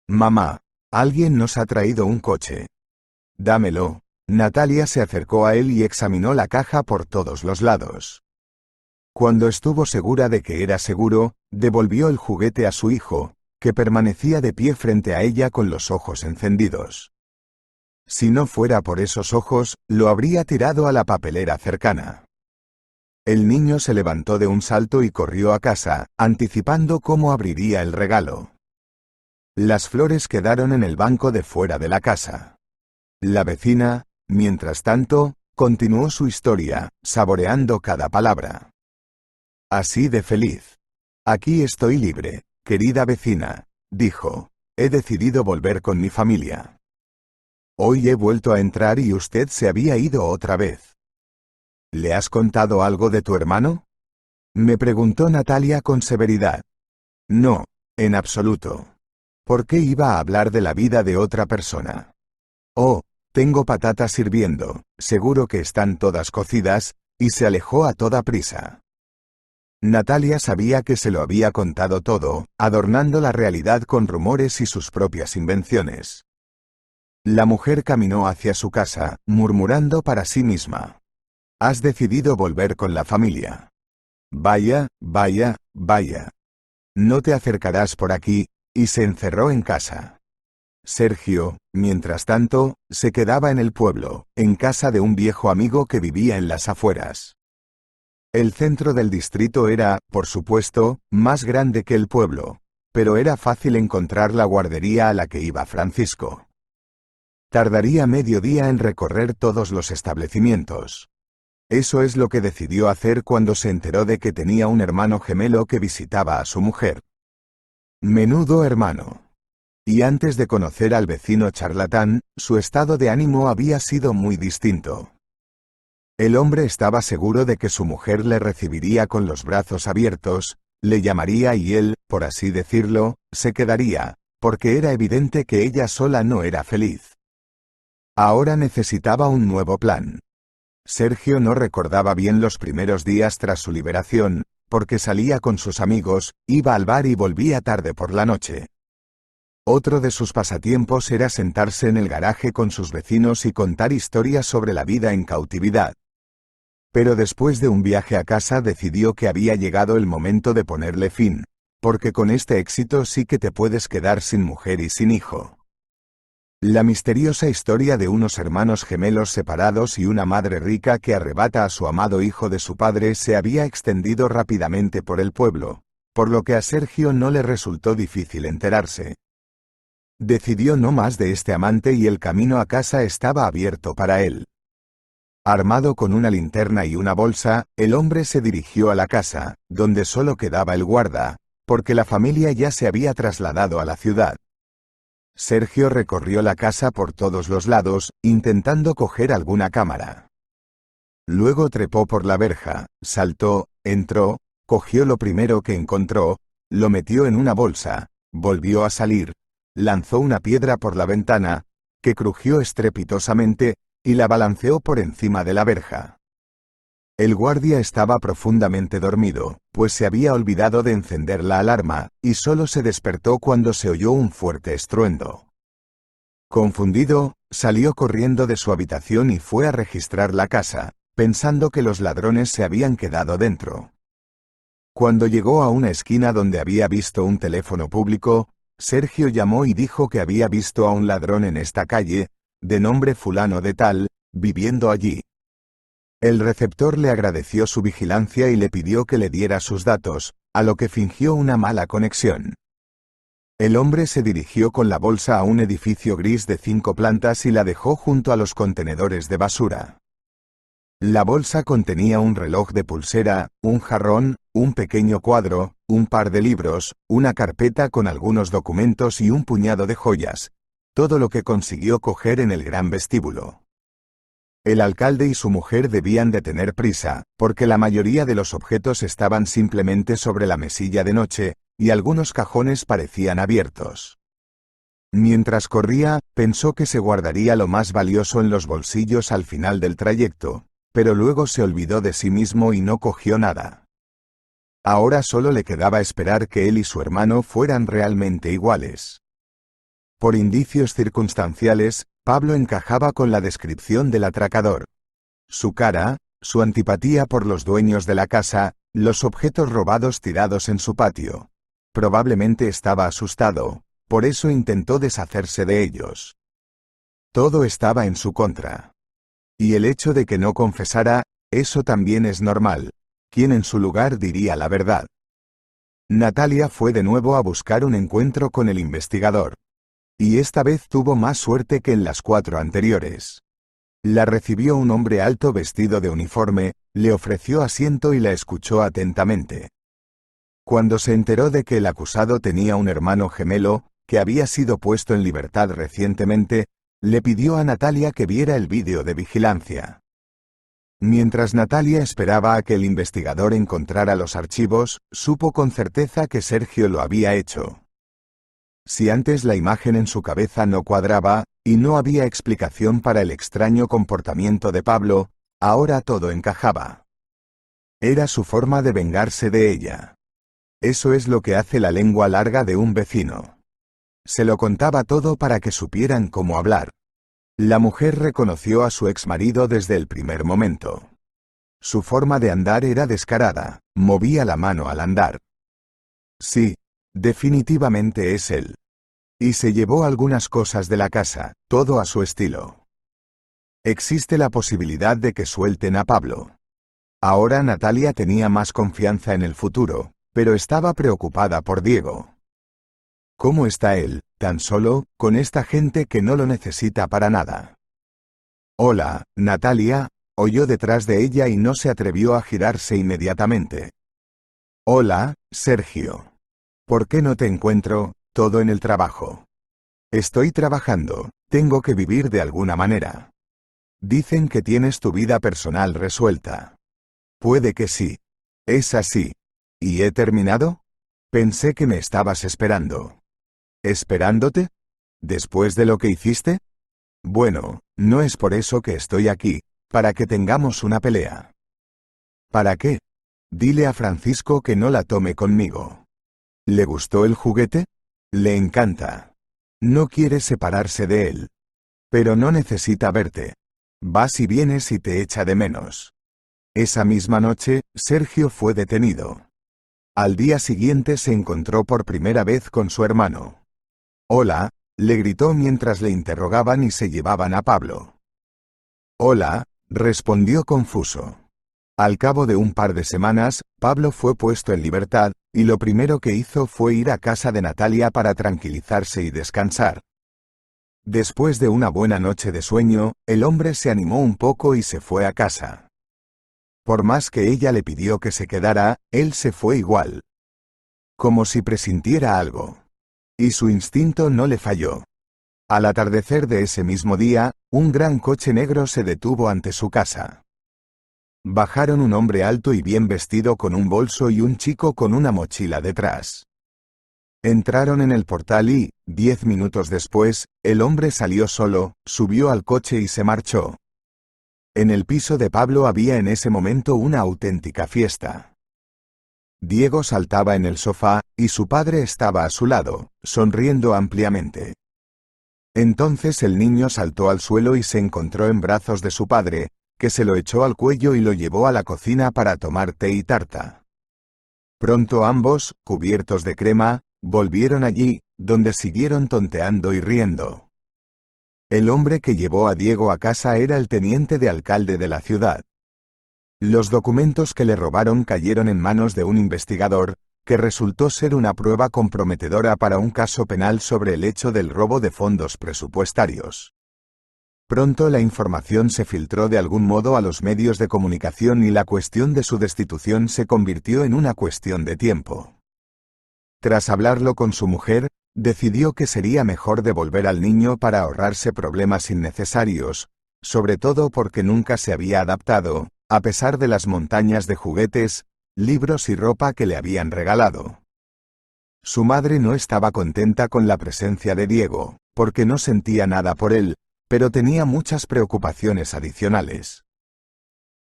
«Mamá, alguien nos ha traído un coche». «Dámelo». Natalia se acercó a él y examinó la caja por todos los lados. Cuando estuvo segura de que era seguro, devolvió el juguete a su hijo, que permanecía de pie frente a ella con los ojos encendidos. Si no fuera por esos ojos, lo habría tirado a la papelera cercana. El niño se levantó de un salto y corrió a casa, anticipando cómo abriría el regalo. Las flores quedaron en el banco de fuera de la casa. La vecina, mientras tanto, continuó su historia, saboreando cada palabra. «Así de feliz. Aquí estoy libre, querida vecina», dijo. «He decidido volver con mi familia. Hoy he vuelto a entrar y usted se había ido otra vez». «¿Le has contado algo de tu hermano?», me preguntó Natalia con severidad. «No, en absoluto. ¿Por qué iba a hablar de la vida de otra persona?». «Oh, tengo patatas hirviendo, seguro que están todas cocidas», y se alejó a toda prisa. Natalia sabía que se lo había contado todo, adornando la realidad con rumores y sus propias invenciones. La mujer caminó hacia su casa, murmurando para sí misma. «Has decidido volver con la familia. Vaya, vaya, vaya. No te acercarás por aquí», y se encerró en casa. Sergio, mientras tanto, se quedaba en el pueblo, en casa de un viejo amigo que vivía en las afueras. El centro del distrito era, por supuesto, más grande que el pueblo, pero era fácil encontrar la guardería a la que iba Francisco. Tardaría medio día en recorrer todos los establecimientos. Eso es lo que decidió hacer cuando se enteró de que tenía un hermano gemelo que visitaba a su mujer. Menudo hermano. Y antes de conocer al vecino charlatán, su estado de ánimo había sido muy distinto. El hombre estaba seguro de que su mujer le recibiría con los brazos abiertos, le llamaría y él, por así decirlo, se quedaría, porque era evidente que ella sola no era feliz. Ahora necesitaba un nuevo plan. Sergio no recordaba bien los primeros días tras su liberación, porque salía con sus amigos, iba al bar y volvía tarde por la noche. Otro de sus pasatiempos era sentarse en el garaje con sus vecinos y contar historias sobre la vida en cautividad. Pero después de un viaje a casa decidió que había llegado el momento de ponerle fin, porque con este éxito sí que te puedes quedar sin mujer y sin hijo. La misteriosa historia de unos hermanos gemelos separados y una madre rica que arrebata a su amado hijo de su padre se había extendido rápidamente por el pueblo, por lo que a Sergio no le resultó difícil enterarse. Decidió no más de este amante y el camino a casa estaba abierto para él. Armado con una linterna y una bolsa, el hombre se dirigió a la casa, donde solo quedaba el guarda, porque la familia ya se había trasladado a la ciudad. Sergio recorrió la casa por todos los lados, intentando coger alguna cámara. Luego trepó por la verja, saltó, entró, cogió lo primero que encontró, lo metió en una bolsa, volvió a salir, lanzó una piedra por la ventana, que crujió estrepitosamente, y la balanceó por encima de la verja. El guardia estaba profundamente dormido, pues se había olvidado de encender la alarma, y solo se despertó cuando se oyó un fuerte estruendo. Confundido, salió corriendo de su habitación y fue a registrar la casa, pensando que los ladrones se habían quedado dentro. Cuando llegó a una esquina donde había visto un teléfono público, Sergio llamó y dijo que había visto a un ladrón en esta calle, de nombre fulano de tal, viviendo allí. El receptor le agradeció su vigilancia y le pidió que le diera sus datos, a lo que fingió una mala conexión. El hombre se dirigió con la bolsa a un edificio gris de 5 plantas y la dejó junto a los contenedores de basura. La bolsa contenía un reloj de pulsera, un jarrón, un pequeño cuadro, un par de libros, una carpeta con algunos documentos y un puñado de joyas, todo lo que consiguió coger en el gran vestíbulo. El alcalde y su mujer debían de tener prisa, porque la mayoría de los objetos estaban simplemente sobre la mesilla de noche, y algunos cajones parecían abiertos. Mientras corría, pensó que se guardaría lo más valioso en los bolsillos al final del trayecto, pero luego se olvidó de sí mismo y no cogió nada. Ahora solo le quedaba esperar que él y su hermano fueran realmente iguales. Por indicios circunstanciales, Pablo encajaba con la descripción del atracador. Su cara, su antipatía por los dueños de la casa, los objetos robados tirados en su patio. Probablemente estaba asustado, por eso intentó deshacerse de ellos. Todo estaba en su contra. Y el hecho de que no confesara, eso también es normal. ¿Quién en su lugar diría la verdad? Natalia fue de nuevo a buscar un encuentro con el investigador. Y esta vez tuvo más suerte que en las 4 anteriores. La recibió un hombre alto vestido de uniforme, le ofreció asiento y la escuchó atentamente. Cuando se enteró de que el acusado tenía un hermano gemelo, que había sido puesto en libertad recientemente, le pidió a Natalia que viera el vídeo de vigilancia. Mientras Natalia esperaba a que el investigador encontrara los archivos, supo con certeza que Sergio lo había hecho. Si antes la imagen en su cabeza no cuadraba, y no había explicación para el extraño comportamiento de Pablo, ahora todo encajaba. Era su forma de vengarse de ella. Eso es lo que hace la lengua larga de un vecino. Se lo contaba todo para que supieran cómo hablar. La mujer reconoció a su exmarido desde el primer momento. Su forma de andar era descarada, movía la mano al andar. Sí, definitivamente es él. Y se llevó algunas cosas de la casa, todo a su estilo. Existe la posibilidad de que suelten a Pablo. Ahora Natalia tenía más confianza en el futuro, pero estaba preocupada por Diego. ¿Cómo está él, tan solo, con esta gente que no lo necesita para nada? Hola, Natalia, oyó detrás de ella y no se atrevió a girarse inmediatamente. Hola, Sergio. ¿Por qué no te encuentro? Todo en el trabajo. Estoy trabajando, tengo que vivir de alguna manera. Dicen que tienes tu vida personal resuelta. Puede que sí. Es así. ¿Y he terminado? Pensé que me estabas esperando. ¿Esperándote? ¿Después de lo que hiciste? Bueno, no es por eso que estoy aquí, para que tengamos una pelea. ¿Para qué? Dile a Francisco que no la tome conmigo. ¿Le gustó el juguete? Le encanta. No quiere separarse de él. Pero no necesita verte. Vas y vienes y te echa de menos. Esa misma noche, Sergio fue detenido. Al día siguiente se encontró por primera vez con su hermano. Hola, le gritó mientras le interrogaban y se llevaban a Pablo. Hola, respondió confuso. Al cabo de un par de semanas, Pablo fue puesto en libertad, y lo primero que hizo fue ir a casa de Natalia para tranquilizarse y descansar. Después de una buena noche de sueño, el hombre se animó un poco y se fue a casa. Por más que ella le pidió que se quedara, él se fue igual. Como si presintiera algo. Y su instinto no le falló. Al atardecer de ese mismo día, un gran coche negro se detuvo ante su casa. Bajaron un hombre alto y bien vestido con un bolso y un chico con una mochila detrás. Entraron en el portal y, 10 minutos después, el hombre salió solo, subió al coche y se marchó. En el piso de Pablo había en ese momento una auténtica fiesta. Diego saltaba en el sofá, y su padre estaba a su lado, sonriendo ampliamente. Entonces el niño saltó al suelo y se encontró en brazos de su padre, que se lo echó al cuello y lo llevó a la cocina para tomar té y tarta. Pronto ambos, cubiertos de crema, volvieron allí, donde siguieron tonteando y riendo. El hombre que llevó a Diego a casa era el teniente de alcalde de la ciudad. Los documentos que le robaron cayeron en manos de un investigador, que resultó ser una prueba comprometedora para un caso penal sobre el hecho del robo de fondos presupuestarios. Pronto la información se filtró de algún modo a los medios de comunicación y la cuestión de su destitución se convirtió en una cuestión de tiempo. Tras hablarlo con su mujer, decidió que sería mejor devolver al niño para ahorrarse problemas innecesarios, sobre todo porque nunca se había adaptado, a pesar de las montañas de juguetes, libros y ropa que le habían regalado. Su madre no estaba contenta con la presencia de Diego, porque no sentía nada por él, pero tenía muchas preocupaciones adicionales.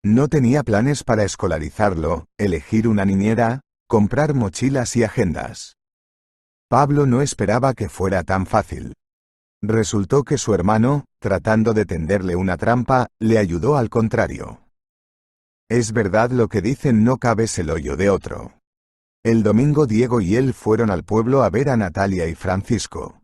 No tenía planes para escolarizarlo, elegir una niñera, comprar mochilas y agendas. Pablo no esperaba que fuera tan fácil. Resultó que su hermano, tratando de tenderle una trampa, le ayudó al contrario. Es verdad lo que dicen, no cabes el hoyo de otro. El domingo Diego y él fueron al pueblo a ver a Natalia y Francisco.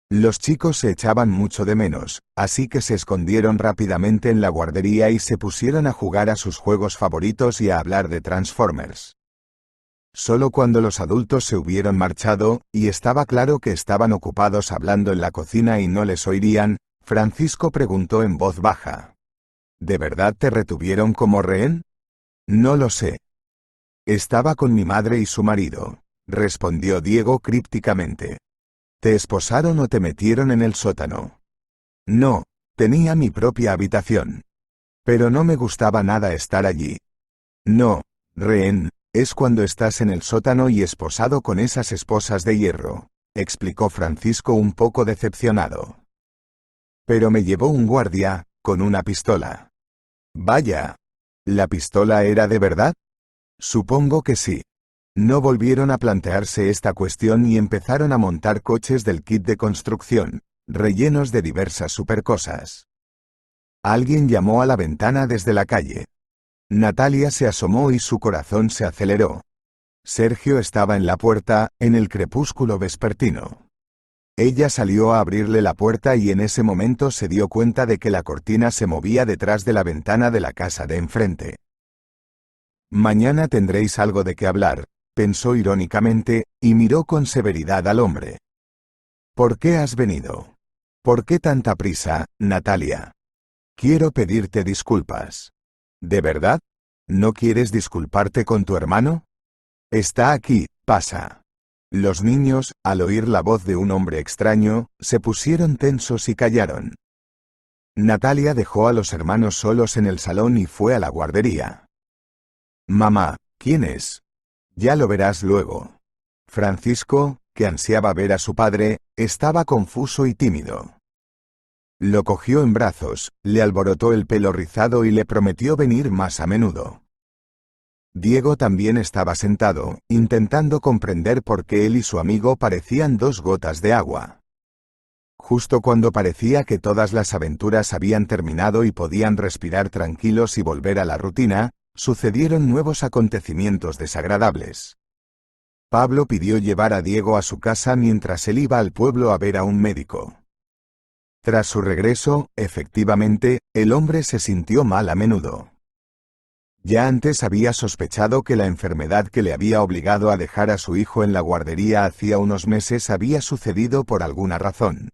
Los chicos se echaban mucho de menos, así que se escondieron rápidamente en la guardería y se pusieron a jugar a sus juegos favoritos y a hablar de Transformers. Solo cuando los adultos se hubieron marchado, y estaba claro que estaban ocupados hablando en la cocina y no les oirían, Francisco preguntó en voz baja. ¿De verdad te retuvieron como rehén? No lo sé. Estaba con mi madre y su marido, respondió Diego crípticamente. ¿Te esposaron o te metieron en el sótano? No, tenía mi propia habitación. Pero no me gustaba nada estar allí. No, rehén, es cuando estás en el sótano y esposado con esas esposas de hierro, explicó Francisco un poco decepcionado. Pero me llevó un guardia, con una pistola. Vaya. ¿La pistola era de verdad? Supongo que sí. No volvieron a plantearse esta cuestión y empezaron a montar coches del kit de construcción, rellenos de diversas supercosas. Alguien llamó a la ventana desde la calle. Natalia se asomó y su corazón se aceleró. Sergio estaba en la puerta, en el crepúsculo vespertino. Ella salió a abrirle la puerta y en ese momento se dio cuenta de que la cortina se movía detrás de la ventana de la casa de enfrente. Mañana tendréis algo de qué hablar, pensó irónicamente, y miró con severidad al hombre. ¿Por qué has venido? ¿Por qué tanta prisa, Natalia? Quiero pedirte disculpas. ¿De verdad? ¿No quieres disculparte con tu hermano? Está aquí, pasa. Los niños, al oír la voz de un hombre extraño, se pusieron tensos y callaron. Natalia dejó a los hermanos solos en el salón y fue a la guardería. Mamá, ¿quién es? Ya lo verás luego. Francisco, que ansiaba ver a su padre, estaba confuso y tímido. Lo cogió en brazos, le alborotó el pelo rizado y le prometió venir más a menudo. Diego también estaba sentado, intentando comprender por qué él y su amigo parecían dos gotas de agua. Justo cuando parecía que todas las aventuras habían terminado y podían respirar tranquilos y volver a la rutina, sucedieron nuevos acontecimientos desagradables. Pablo pidió llevar a Diego a su casa mientras él iba al pueblo a ver a un médico. Tras su regreso, efectivamente, el hombre se sintió mal a menudo. Ya antes había sospechado que la enfermedad que le había obligado a dejar a su hijo en la guardería hacía unos meses había sucedido por alguna razón.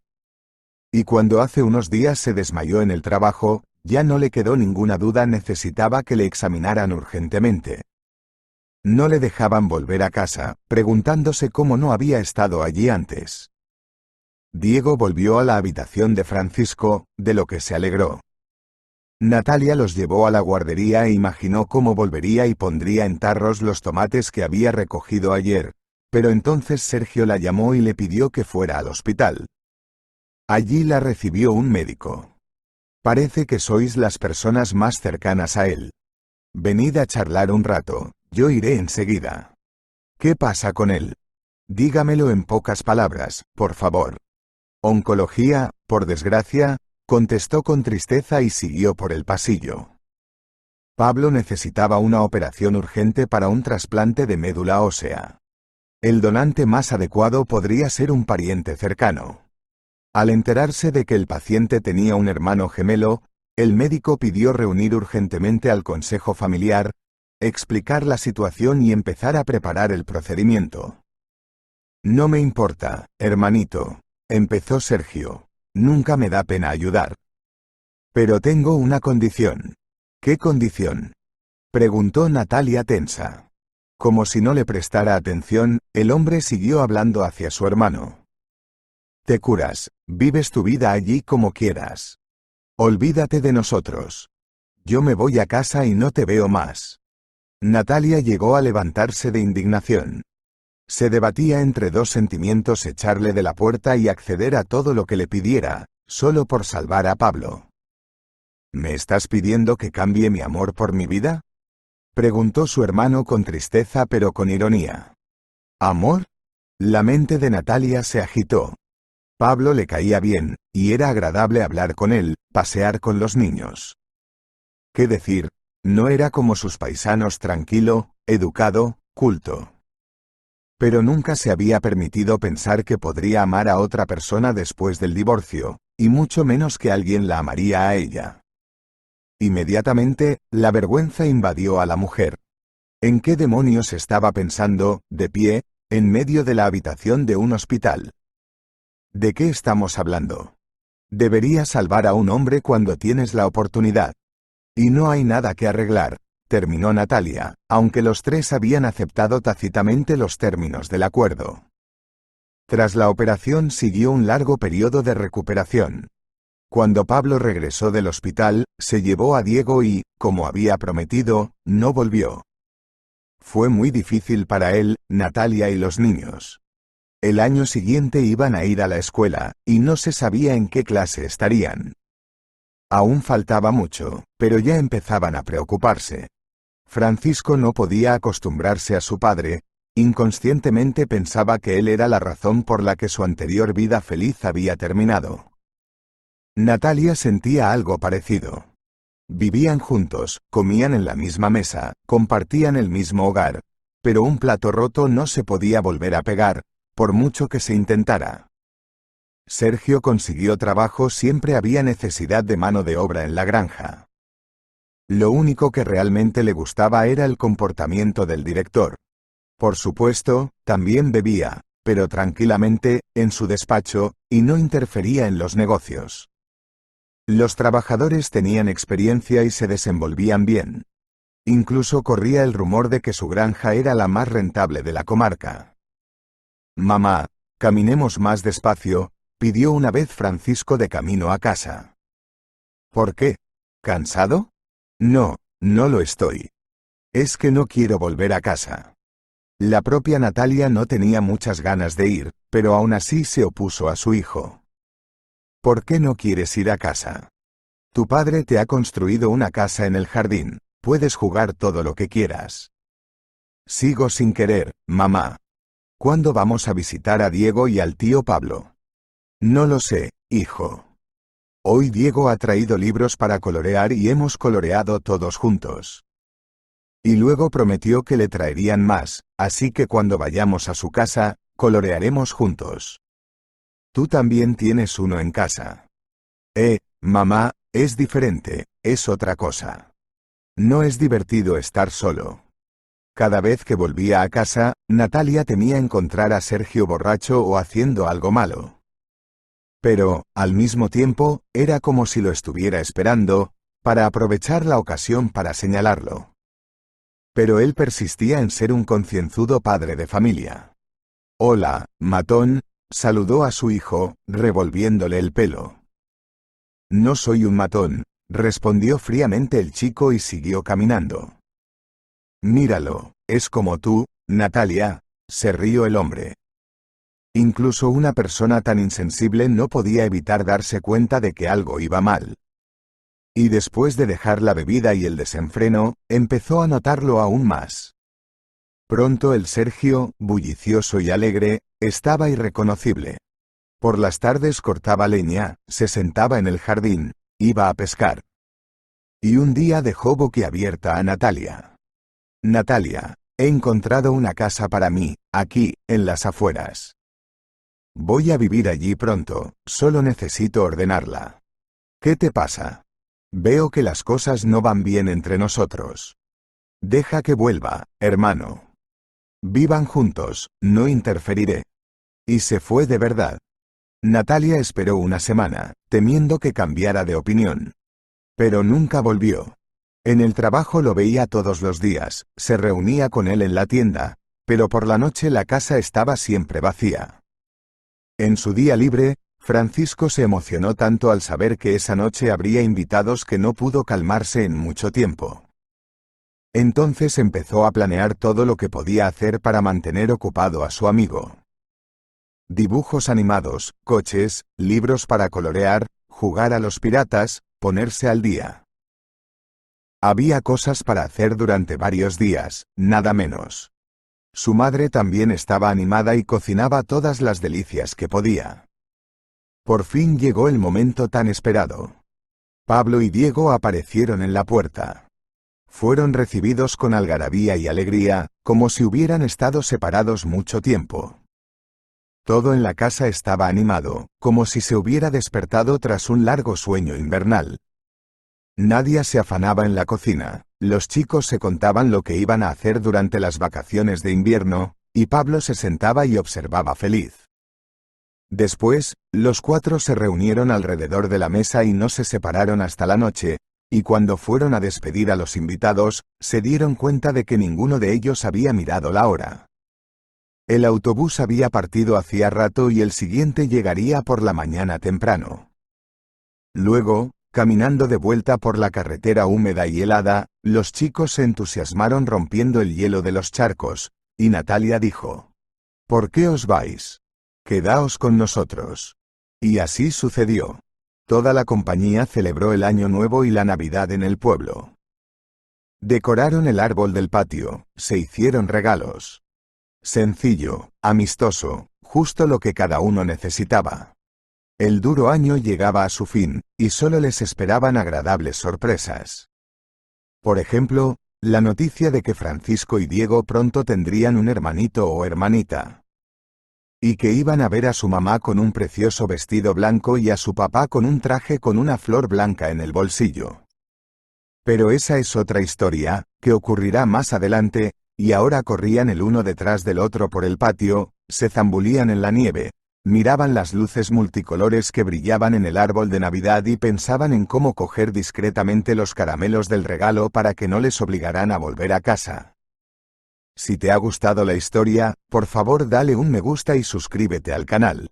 Y cuando hace unos días se desmayó en el trabajo, ya no le quedó ninguna duda, necesitaba que le examinaran urgentemente. No le dejaban volver a casa, preguntándose cómo no había estado allí antes. Diego volvió a la habitación de Francisco, de lo que se alegró. Natalia los llevó a la guardería e imaginó cómo volvería y pondría en tarros los tomates que había recogido ayer, pero entonces Sergio la llamó y le pidió que fuera al hospital. Allí la recibió un médico. Parece que sois las personas más cercanas a él. Venid a charlar un rato, yo iré enseguida. ¿Qué pasa con él? Dígamelo en pocas palabras, por favor. Oncología, por desgracia, contestó con tristeza y siguió por el pasillo. Pablo necesitaba una operación urgente para un trasplante de médula ósea. El donante más adecuado podría ser un pariente cercano. Al enterarse de que el paciente tenía un hermano gemelo, el médico pidió reunir urgentemente al consejo familiar, explicar la situación y empezar a preparar el procedimiento. No me importa, hermanito, empezó Sergio. Nunca me da pena ayudar. Pero tengo una condición. ¿Qué condición? Preguntó Natalia tensa. Como si no le prestara atención, el hombre siguió hablando hacia su hermano. Te curas, vives tu vida allí como quieras. Olvídate de nosotros. Yo me voy a casa y no te veo más. Natalia llegó a levantarse de indignación. Se debatía entre dos sentimientos: echarle de la puerta y acceder a todo lo que le pidiera, solo por salvar a Pablo. ¿Me estás pidiendo que cambie mi amor por mi vida? Preguntó su hermano con tristeza pero con ironía. ¿Amor? La mente de Natalia se agitó. Pablo le caía bien, y era agradable hablar con él, pasear con los niños. ¿Qué decir? No era como sus paisanos, tranquilo, educado, culto. Pero nunca se había permitido pensar que podría amar a otra persona después del divorcio, y mucho menos que alguien la amaría a ella. Inmediatamente, la vergüenza invadió a la mujer. ¿En qué demonios estaba pensando, de pie, en medio de la habitación de un hospital? ¿De qué estamos hablando? Deberías salvar a un hombre cuando tienes la oportunidad. Y no hay nada que arreglar, terminó Natalia, aunque los tres habían aceptado tácitamente los términos del acuerdo. Tras la operación siguió un largo periodo de recuperación. Cuando Pablo regresó del hospital, se llevó a Diego y, como había prometido, no volvió. Fue muy difícil para él, Natalia y los niños. El año siguiente iban a ir a la escuela, y no se sabía en qué clase estarían. Aún faltaba mucho, pero ya empezaban a preocuparse. Francisco no podía acostumbrarse a su padre, inconscientemente pensaba que él era la razón por la que su anterior vida feliz había terminado. Natalia sentía algo parecido. Vivían juntos, comían en la misma mesa, compartían el mismo hogar, pero un plato roto no se podía volver a pegar, por mucho que se intentara. Sergio consiguió trabajo, siempre había necesidad de mano de obra en la granja. Lo único que realmente le gustaba era el comportamiento del director. Por supuesto, también bebía, pero tranquilamente, en su despacho, y no interfería en los negocios. Los trabajadores tenían experiencia y se desenvolvían bien. Incluso corría el rumor de que su granja era la más rentable de la comarca. «Mamá, caminemos más despacio», pidió una vez Francisco de camino a casa. «¿Por qué? ¿Cansado?» «No, no lo estoy. Es que no quiero volver a casa». La propia Natalia no tenía muchas ganas de ir, pero aún así se opuso a su hijo. «¿Por qué no quieres ir a casa? Tu padre te ha construido una casa en el jardín, puedes jugar todo lo que quieras». «Sigo sin querer, mamá. ¿Cuándo vamos a visitar a Diego y al tío Pablo?» «No lo sé, hijo. Hoy Diego ha traído libros para colorear y hemos coloreado todos juntos. Y luego prometió que le traerían más, así que cuando vayamos a su casa, colorearemos juntos. Tú también tienes uno en casa». Mamá, es diferente, es otra cosa. No es divertido estar solo. Cada vez que volvía a casa, Natalia temía encontrar a Sergio borracho o haciendo algo malo. Pero, al mismo tiempo, era como si lo estuviera esperando, para aprovechar la ocasión para señalarlo. Pero él persistía en ser un concienzudo padre de familia. «Hola, matón», saludó a su hijo, revolviéndole el pelo. «No soy un matón», respondió fríamente el chico y siguió caminando. «Míralo, es como tú, Natalia», se rió el hombre. Incluso una persona tan insensible no podía evitar darse cuenta de que algo iba mal. Y después de dejar la bebida y el desenfreno, empezó a notarlo aún más. Pronto el Sergio, bullicioso y alegre, estaba irreconocible. Por las tardes cortaba leña, se sentaba en el jardín, iba a pescar. Y un día dejó boquiabierta a Natalia. «Natalia, he encontrado una casa para mí, aquí, en las afueras. Voy a vivir allí pronto, solo necesito ordenarla. ¿Qué te pasa? Veo que las cosas no van bien entre nosotros. Deja que vuelva, hermano. Vivan juntos, no interferiré». Y se fue de verdad. Natalia esperó una semana, temiendo que cambiara de opinión. Pero nunca volvió. En el trabajo lo veía todos los días, se reunía con él en la tienda, pero por la noche la casa estaba siempre vacía. En su día libre, Francisco se emocionó tanto al saber que esa noche habría invitados que no pudo calmarse en mucho tiempo. Entonces empezó a planear todo lo que podía hacer para mantener ocupado a su amigo. Dibujos animados, coches, libros para colorear, jugar a los piratas, ponerse al día. Había cosas para hacer durante varios días, nada menos. Su madre también estaba animada y cocinaba todas las delicias que podía. Por fin llegó el momento tan esperado. Pablo y Diego aparecieron en la puerta. Fueron recibidos con algarabía y alegría, como si hubieran estado separados mucho tiempo. Todo en la casa estaba animado, como si se hubiera despertado tras un largo sueño invernal. Nadie se afanaba en la cocina, los chicos se contaban lo que iban a hacer durante las vacaciones de invierno, y Pablo se sentaba y observaba feliz. Después, los cuatro se reunieron alrededor de la mesa y no se separaron hasta la noche, y cuando fueron a despedir a los invitados, se dieron cuenta de que ninguno de ellos había mirado la hora. El autobús había partido hacía rato y el siguiente llegaría por la mañana temprano. Luego, caminando de vuelta por la carretera húmeda y helada, los chicos se entusiasmaron rompiendo el hielo de los charcos, y Natalia dijo: «¿Por qué os vais? Quedaos con nosotros». Y así sucedió. Toda la compañía celebró el Año Nuevo y la Navidad en el pueblo. Decoraron el árbol del patio, se hicieron regalos. Sencillo, amistoso, justo lo que cada uno necesitaba. El duro año llegaba a su fin, y solo les esperaban agradables sorpresas. Por ejemplo, la noticia de que Francisco y Diego pronto tendrían un hermanito o hermanita. Y que iban a ver a su mamá con un precioso vestido blanco y a su papá con un traje con una flor blanca en el bolsillo. Pero esa es otra historia, que ocurrirá más adelante, y ahora corrían el uno detrás del otro por el patio, se zambulían en la nieve, miraban las luces multicolores que brillaban en el árbol de Navidad y pensaban en cómo coger discretamente los caramelos del regalo para que no les obligaran a volver a casa. Si te ha gustado la historia, por favor dale un me gusta y suscríbete al canal.